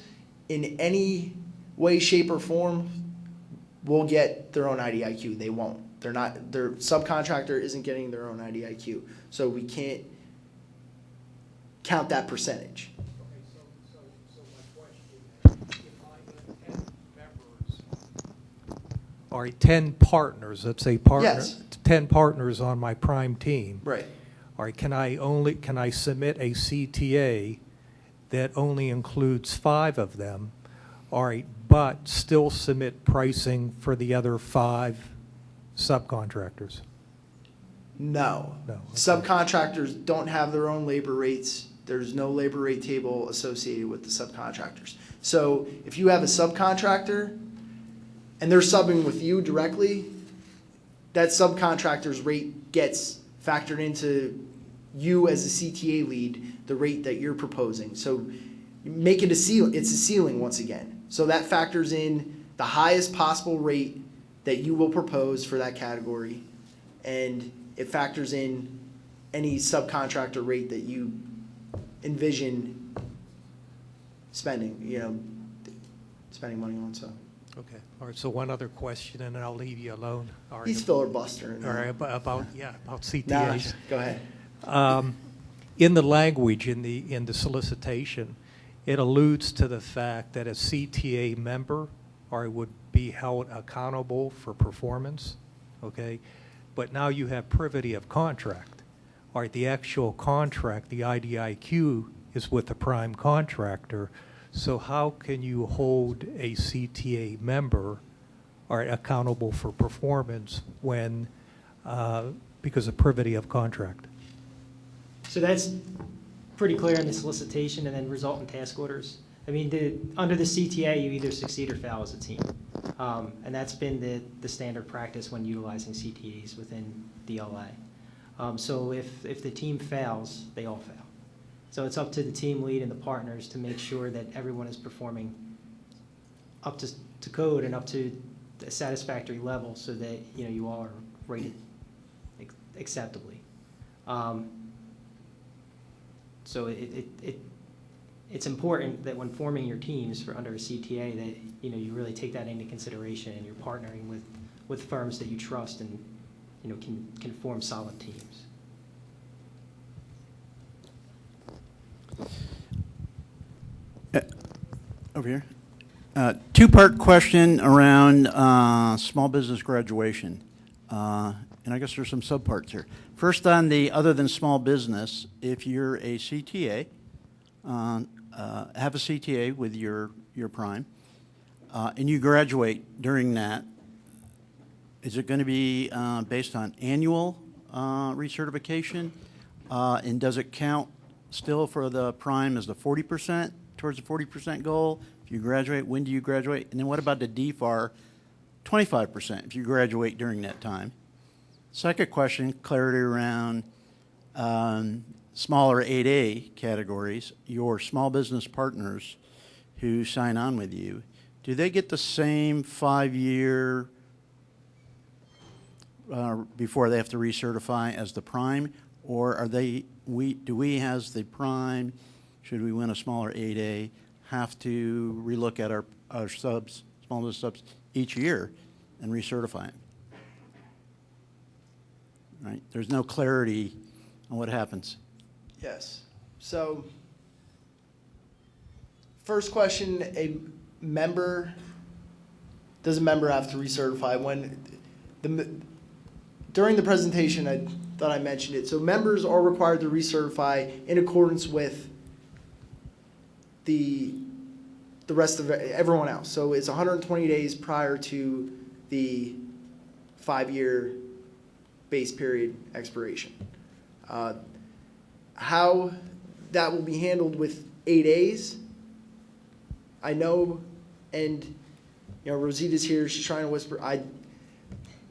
in any way, shape, or form will get their own IDIQ. They won't. They're not. Their subcontractor isn't getting their own IDIQ. So we can't count that percentage. So my question, if I have 10 members, all right, 10 partners, let's say Yes. 10 partners on my prime team. Right. All right, can I submit a CTA that only includes 5 of them, all right, but still submit pricing for the other 5 subcontractors? No. No, okay. Subcontractors don't have their own labor rates. There's no labor rate table associated with the subcontractors. So if you have a subcontractor and they're subbing with you directly, that subcontractor's rate gets factored into you as a CTA lead, the rate that you're proposing. So you make it it's a ceiling once again. So that factors in the highest possible rate that you will propose for that category, and it factors in any subcontractor rate that you envision spending money on. So Okay, all right, so one other question, and then I'll leave you alone. All right, he's filibustering. all right, about Nah, CTAs. go ahead. In the language, in the solicitation, it alludes to the fact that a CTA member would be held accountable for performance, okay? But now you have privity of contract. All right, the actual contract, the IDIQ, is with the prime contractor. So how can you hold a CTA member accountable for performance when, because of privity of contract? So that's pretty clear in the solicitation and then resultant task orders. I mean, under the CTA, you either succeed or fail as a team. And that's been the standard practice when utilizing CTAs within DLA. So if the team fails, they all fail. So it's up to the team lead and the partners to make sure that everyone is performing up to code and up to a satisfactory level so that you all are rated acceptably. So it's important that when forming your teams for under a CTA that you really take that into consideration and you're partnering with firms that you trust and can form solid teams. Over here. Two-part question around small business graduation. And I guess there's some subparts here. First, on the other than small business, if you're a CTA, have a CTA with your prime, and you graduate during that, is it going to be based on annual recertification? And does it count still for the prime as the 40%, towards the 40% goal? If you graduate, when do you graduate? And then what about the DFAR, 25% if you graduate during that time? Second question, clarity around smaller 8A categories. Your small business partners who sign on with you, do they get the same 5-year before they have to recertify as the prime? Or are do we as the prime, should we win a smaller 8A, have to relook at our subs, small business subs, each year and recertify them? Right? There's no clarity on what happens. Yes. So, first question, does a member have to recertify? During the presentation, I thought I mentioned it. So members are required to recertify in accordance with the rest of everyone else. So it's 120 days prior to the 5-year base period expiration. How that will be handled with 8As, I know, and Rosita's here, she's trying to whisper.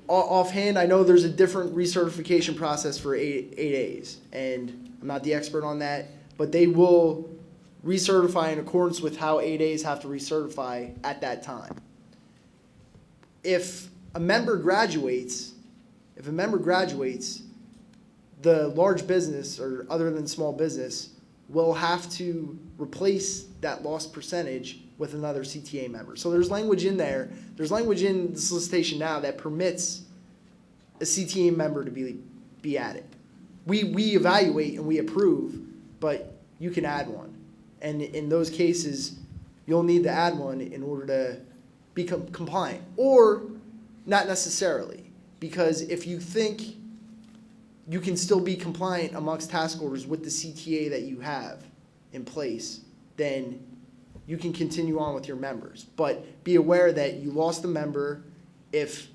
Offhand, I know there's a different recertification process for 8As, and I'm not the expert on that, but they will recertify in accordance with how 8As have to recertify at that time. If a member graduates, the large business, or other than small business, will have to replace that lost percentage with another CTA member. So there's language in there. There's language in the solicitation now that permits a CTA member to be added. We evaluate and we approve, but you can add one. And in those cases, you'll need to add one in order to become compliant. Or not necessarily, because if you think you can still be compliant amongst task orders with the CTA that you have in place, then you can continue on with your members. But be aware that you lost a member. If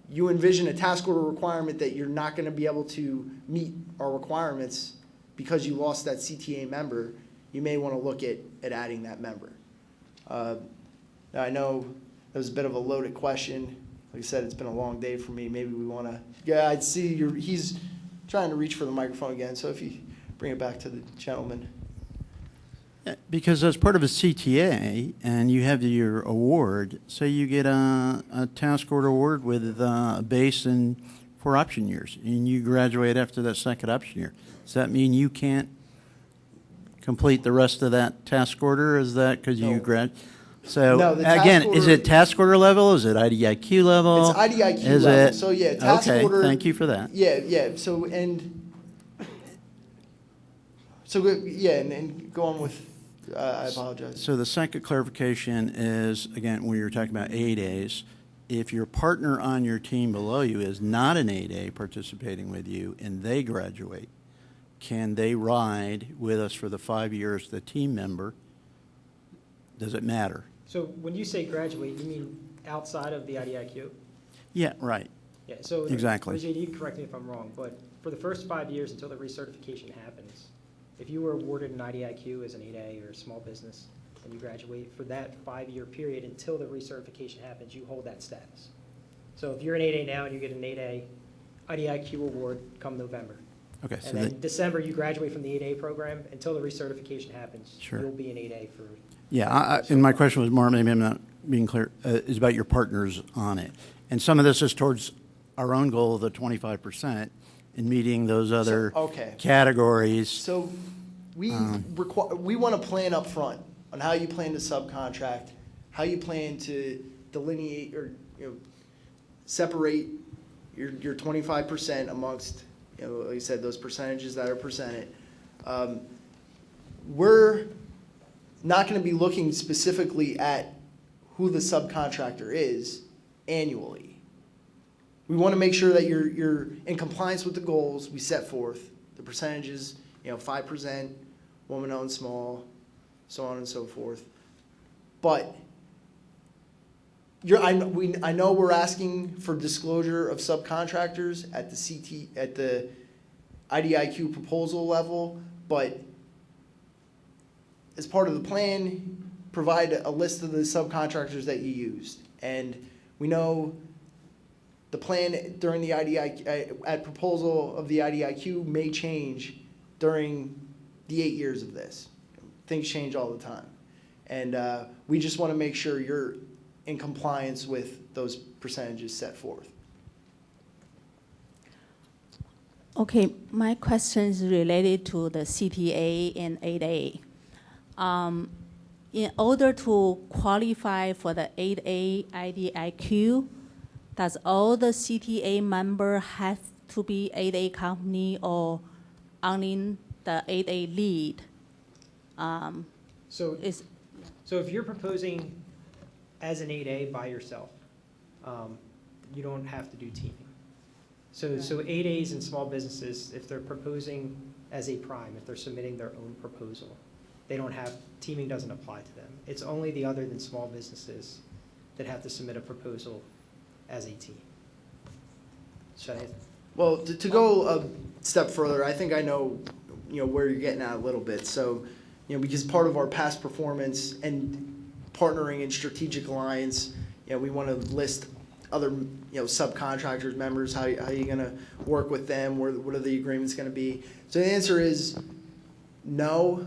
you envision a task order requirement that you're not going to be able to meet our requirements because you lost that CTA member, you may want to look at adding that member. Now, I know that was a bit of a loaded question. Like I said, it's been a long day for me. Maybe we want to, yeah, I'd see he's trying to reach for the microphone again, so if you bring it back to the gentleman. Because as part of a CTA, and you have your award, say you get a task order award with a base and 4 option years, and you graduate after that second option year. Does that mean you can't complete the rest of that task order? Is that because you grad? So No, the task again, order, is it task order level? Is it IDIQ level? It's IDIQ is level. It, so yeah, task okay, order. thank you for that. Yeah. So and go on with. I apologize. So the second clarification is, again, when you're talking about 8As, if your partner on your team below you is not an 8A participating with you and they graduate, can they ride with us for the 5 years, the team member? Does it matter? So when you say graduate, you mean outside of the IDIQ? Yeah, right. Yeah, so Exactly. Rosita, you can correct me if I'm wrong, but for the first 5 years until the recertification happens, if you were awarded an IDIQ as an 8A or a small business and you graduate, for that 5-year period until the recertification happens, you hold that status. So if you're an 8A now and you get an 8A IDIQ award come November, Okay. So and then December you graduate from the 8A program, until the recertification happens, Sure. you'll be an 8A for. yeah, and my question was more, maybe I'm not being clear, is about your partners on it. And some of this is towards our own goal of the 25% in meeting those other categories. So we want to plan up front on how you plan to subcontract, how you plan to delineate or separate your 25% amongst, like I said, those percentages that are presented. We're not going to be looking specifically at who the subcontractor is annually. We want to make sure that you're in compliance with the goals we set forth, the percentages, 5%, woman-owned small, so on and so forth. But I know we're asking for disclosure of subcontractors at the IDIQ proposal level, but as part of the plan, provide a list of the subcontractors that you used. And we know the plan during the IDIQ, at proposal of the IDIQ may change during the 8 years of this. Things change all the time. And we just want to make sure you're in compliance with those percentages set forth. Okay, my question is related to the CTA and 8A. In order to qualify for the 8A IDIQ, does all the CTA member have to be 8A company or only the 8A lead? So, Is so if you're proposing as an 8A by yourself, you don't have to do teaming. So 8As and small businesses, if they're proposing as a prime, if they're submitting their own proposal, they don't have, teaming doesn't apply to them. It's only the other than small businesses that have to submit a proposal as a team. Should I? Well, to go a step further, I think I know, where you're getting at a little bit. So, because part of our past performance and partnering in strategic alliance, we want to list other, subcontractors, members, how are you going to work with them? What are the agreements going to be? So the answer is no.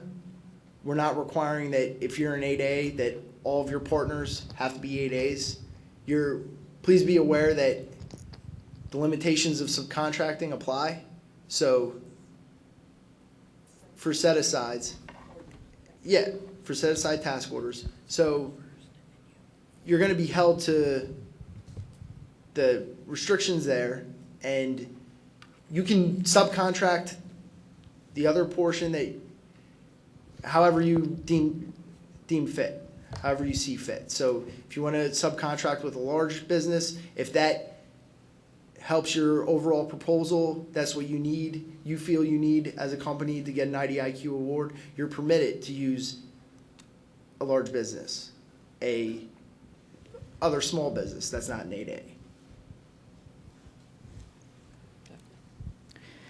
We're not requiring that if you're an 8A that all of your partners have to be 8As. Please be aware that the limitations of subcontracting apply. So for set-asides, for set-aside task orders. So you're going to be held to the restrictions there, and you can subcontract the other portion that however you deem fit, however you see fit. So if you want to subcontract with a large business, if that helps your overall proposal, that's what you feel you need as a company to get an IDIQ award, you're permitted to use a large business, a other small business that's not an 8A.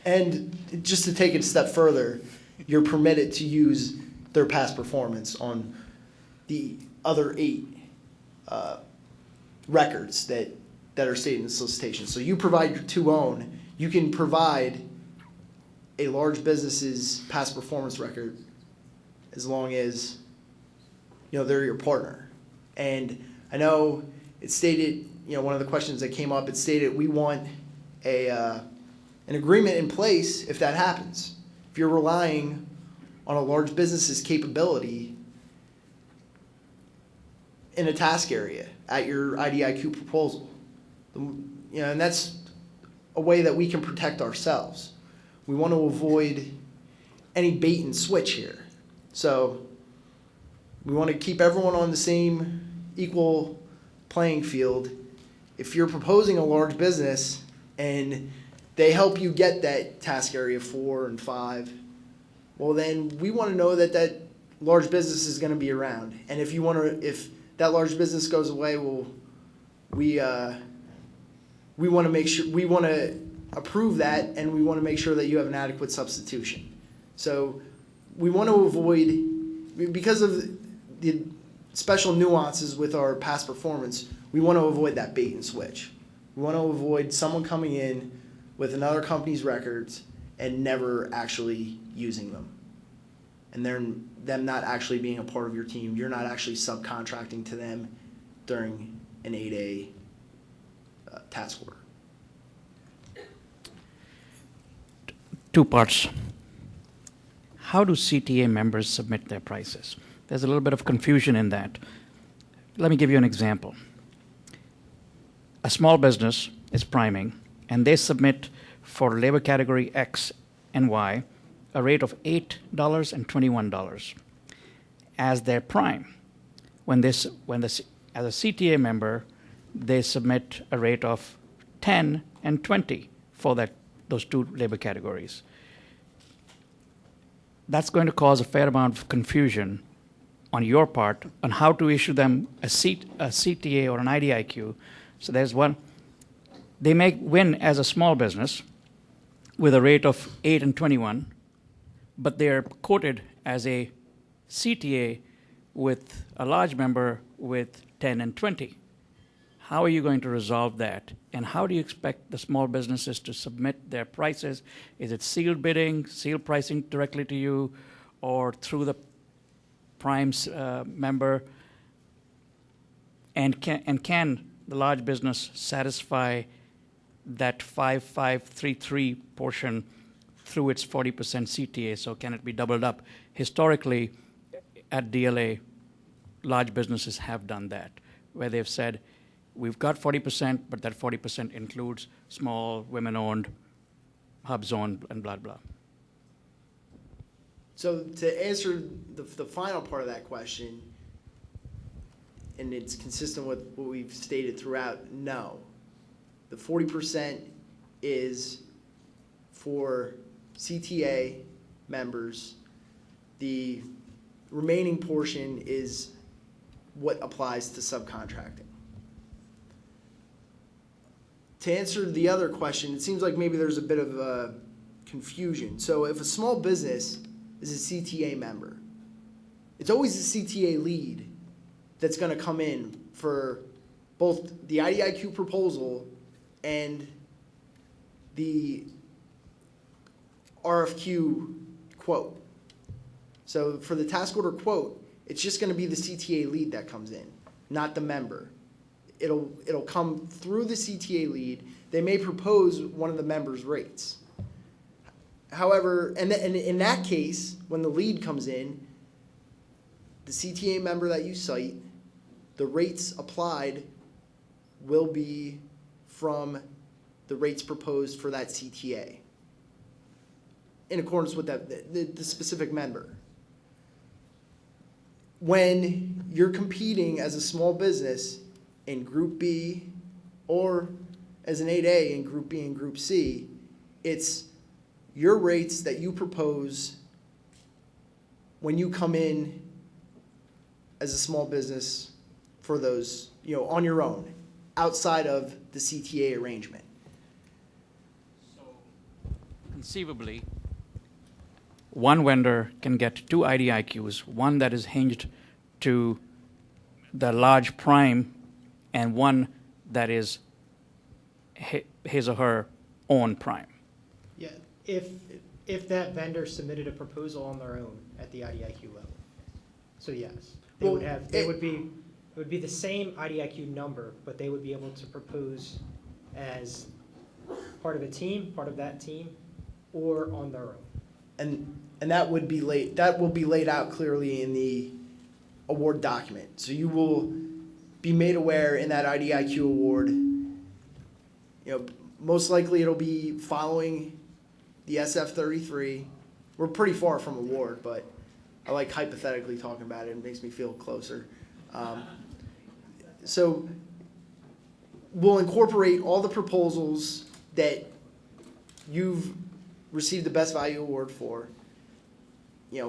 And just to take it a step further, you're permitted to use their past performance on the other 8 records that are stated in the solicitation. So you provide your 2 own, you can provide a large business's past performance record as long as they're your partner. And I know it stated, one of the questions that came up, it stated we want an agreement in place if that happens. If you're relying on a large business's capability in a task area at your IDIQ proposal, and that's a way that we can protect ourselves. We want to avoid any bait and switch here. So we want to keep everyone on the same equal playing field. If you're proposing a large business and they help you get that task area 4 and 5, well then we want to know that that large business is going to be around. And if that large business goes away, well, we want to make sure, we want to approve that, and we want to make sure that you have an adequate substitution. So we want to avoid, because of the special nuances with our past performance, we want to avoid that bait and switch. We want to avoid someone coming in with another company's records and never actually using them. And them not actually being a part of your team. You're not actually subcontracting to them during an 8A task order. 2 parts. How do CTA members submit their prices? There's a little bit of confusion in that. Let me give you an example. A small business is priming, and they submit for labor category X and Y a rate of $8 and $21 as their prime. As a CTA member, they submit a rate of 10 and 20 for those 2 labor categories. That's going to cause a fair amount of confusion on your part on how to issue them a CTA or an IDIQ. So there's one. They may win as a small business with a rate of 8 and 21, but they're quoted as a CTA with a large member with 10 and 20. How are you going to resolve that? And how do you expect the small businesses to submit their prices? Is it sealed bidding, sealed pricing directly to you, or through the Prime's member? And can the large business satisfy that 5533 portion through its 40% CTA? So can it be doubled up? Historically, at DLA, large businesses have done that, where they've said, we've got 40%, but that 40% includes small, women-owned, hub-zoned, and blah, blah. So to answer the final part of that question, and it's consistent with what we've stated throughout, no. The 40% is for CTA members. The remaining portion is what applies to subcontracting. To answer the other question, it seems like maybe there's a bit of confusion. So if a small business is a CTA member, it's always the CTA lead that's going to come in for both the IDIQ proposal and the RFQ quote. So for the task order quote, it's just going to be the CTA lead that comes in, not the member. It'll come through the CTA lead. They may propose one of the members' rates. However, and in that case, when the lead comes in, the CTA member that you cite, the rates applied will be from the rates proposed for that CTA in accordance with the specific member. When you're competing as a small business in Group B or as an 8A in Group B and Group C, it's your rates that you propose when you come in as a small business for those, on your own, outside of the CTA arrangement. Conceivably, one vendor can get two IDIQs, one that is hinged to the large prime and one that is his or her own prime. Yeah, if that vendor submitted a proposal on their own at the IDIQ level. So yes, they Well, would have, it would be the same IDIQ number, but they would be able to propose as part of a team, part of that team, or on their own. And that will be laid out clearly in the award document. So you will be made aware in that IDIQ award. Most likely it'll be following the SF-33. We're pretty far from award, but I like hypothetically talking about it. It makes me feel closer. So we'll incorporate all the proposals that you've received the best value award for,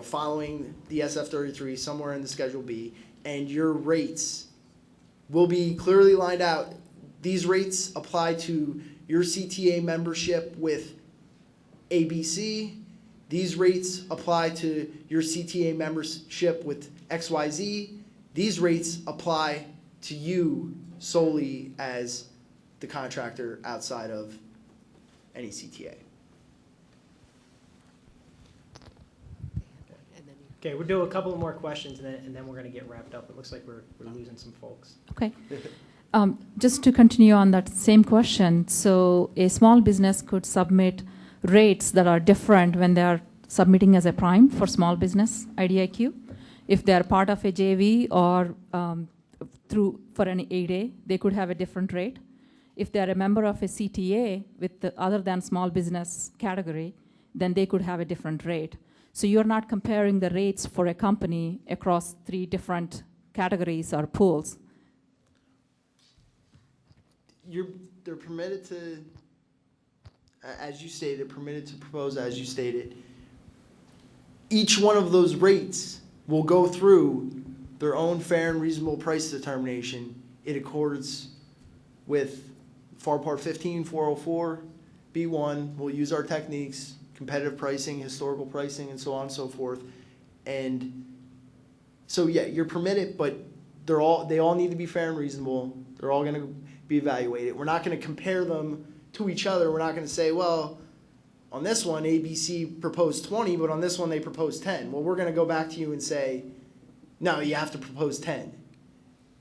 following the SF-33 somewhere in the Schedule B, and your rates will be clearly lined out. These rates apply to your CTA membership with ABC. These rates apply to your CTA membership with XYZ. These rates apply to you solely as the contractor outside of any CTA. Okay, we'll do a couple more questions and then we're going to get wrapped up. It looks like we're losing some folks. Okay. Just to continue on that same question, so a small business could submit rates that are different when they are submitting as a prime for small business IDIQ. If they are part of a JV or for an 8A, they could have a different rate. If they are a member of a CTA with the other than small business category, then they could have a different rate. So you're not comparing the rates for a company across 3 different categories or pools. They're permitted to, as you stated, permitted to propose as you stated. Each one of those rates will go through their own fair and reasonable price determination in accordance with FAR Part 15, 404, B1. We'll use our techniques, competitive pricing, historical pricing, and so on and so forth. And so, yeah, you're permitted, but they all need to be fair and reasonable. They're all going to be evaluated. We're not going to compare them to each other. We're not going to say, well, on this one, ABC proposed 20, but on this one, they proposed 10. Well, we're going to go back to you and say, no, you have to propose 10.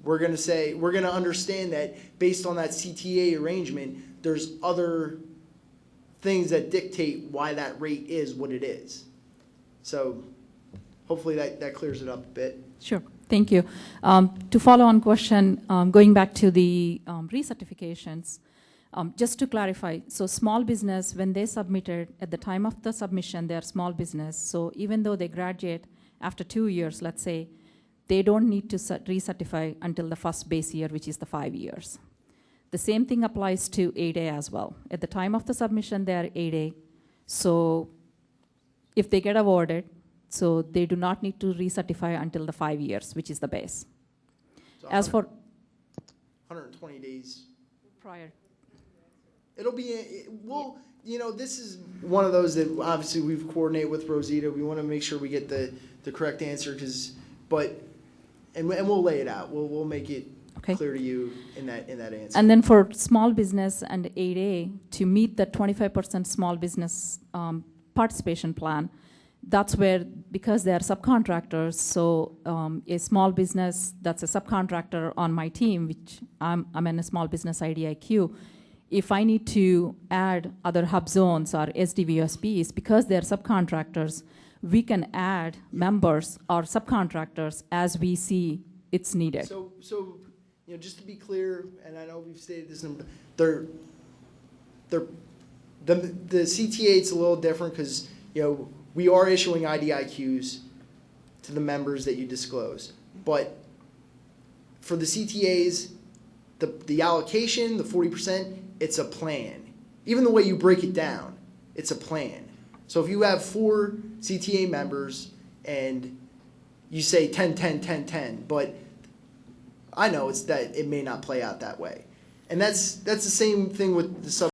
we're gonna understand that based on that CTA arrangement, there's other things that dictate why that rate is what it is. So hopefully that clears it up a bit. Sure, thank you. To follow on question, going back to the recertifications, just to clarify, so small business, when they submitted, at the time of the submission, they're small business. So even though they graduate after 2 years, let's say, they don't need to recertify until the first base year, which is the 5 years. The same thing applies to 8A as well. At the time of the submission, they are 8A. So if they get awarded, so they do not need to recertify until the 5 years, which is the base. So As for 120 days. prior, It'll be, well, this is one of those that obviously we've coordinated with Rosita. We want to make sure we get the correct answer and we'll lay it out. We'll make it Okay. clear to you in that answer. and then for small business and 8A, to meet the 25% small business participation plan, that's where, because they are subcontractors, so a small business that's a subcontractor on my team, which I'm in a small business IDIQ, if I need to add other hub zones or SDVSBs, because they're subcontractors, we can add members or subcontractors as we see it's needed. So just to be clear, and I know we've stated this, the CTA, it's a little different because, we are issuing IDIQs to the members that you disclose. But for the CTAs, the allocation, the 40%, it's a plan. Even the way you break it down, it's a plan. So if you have 4 CTA members and you say 10, 10, 10, 10, but I know it's that it may not play out that way. And that's the same thing with the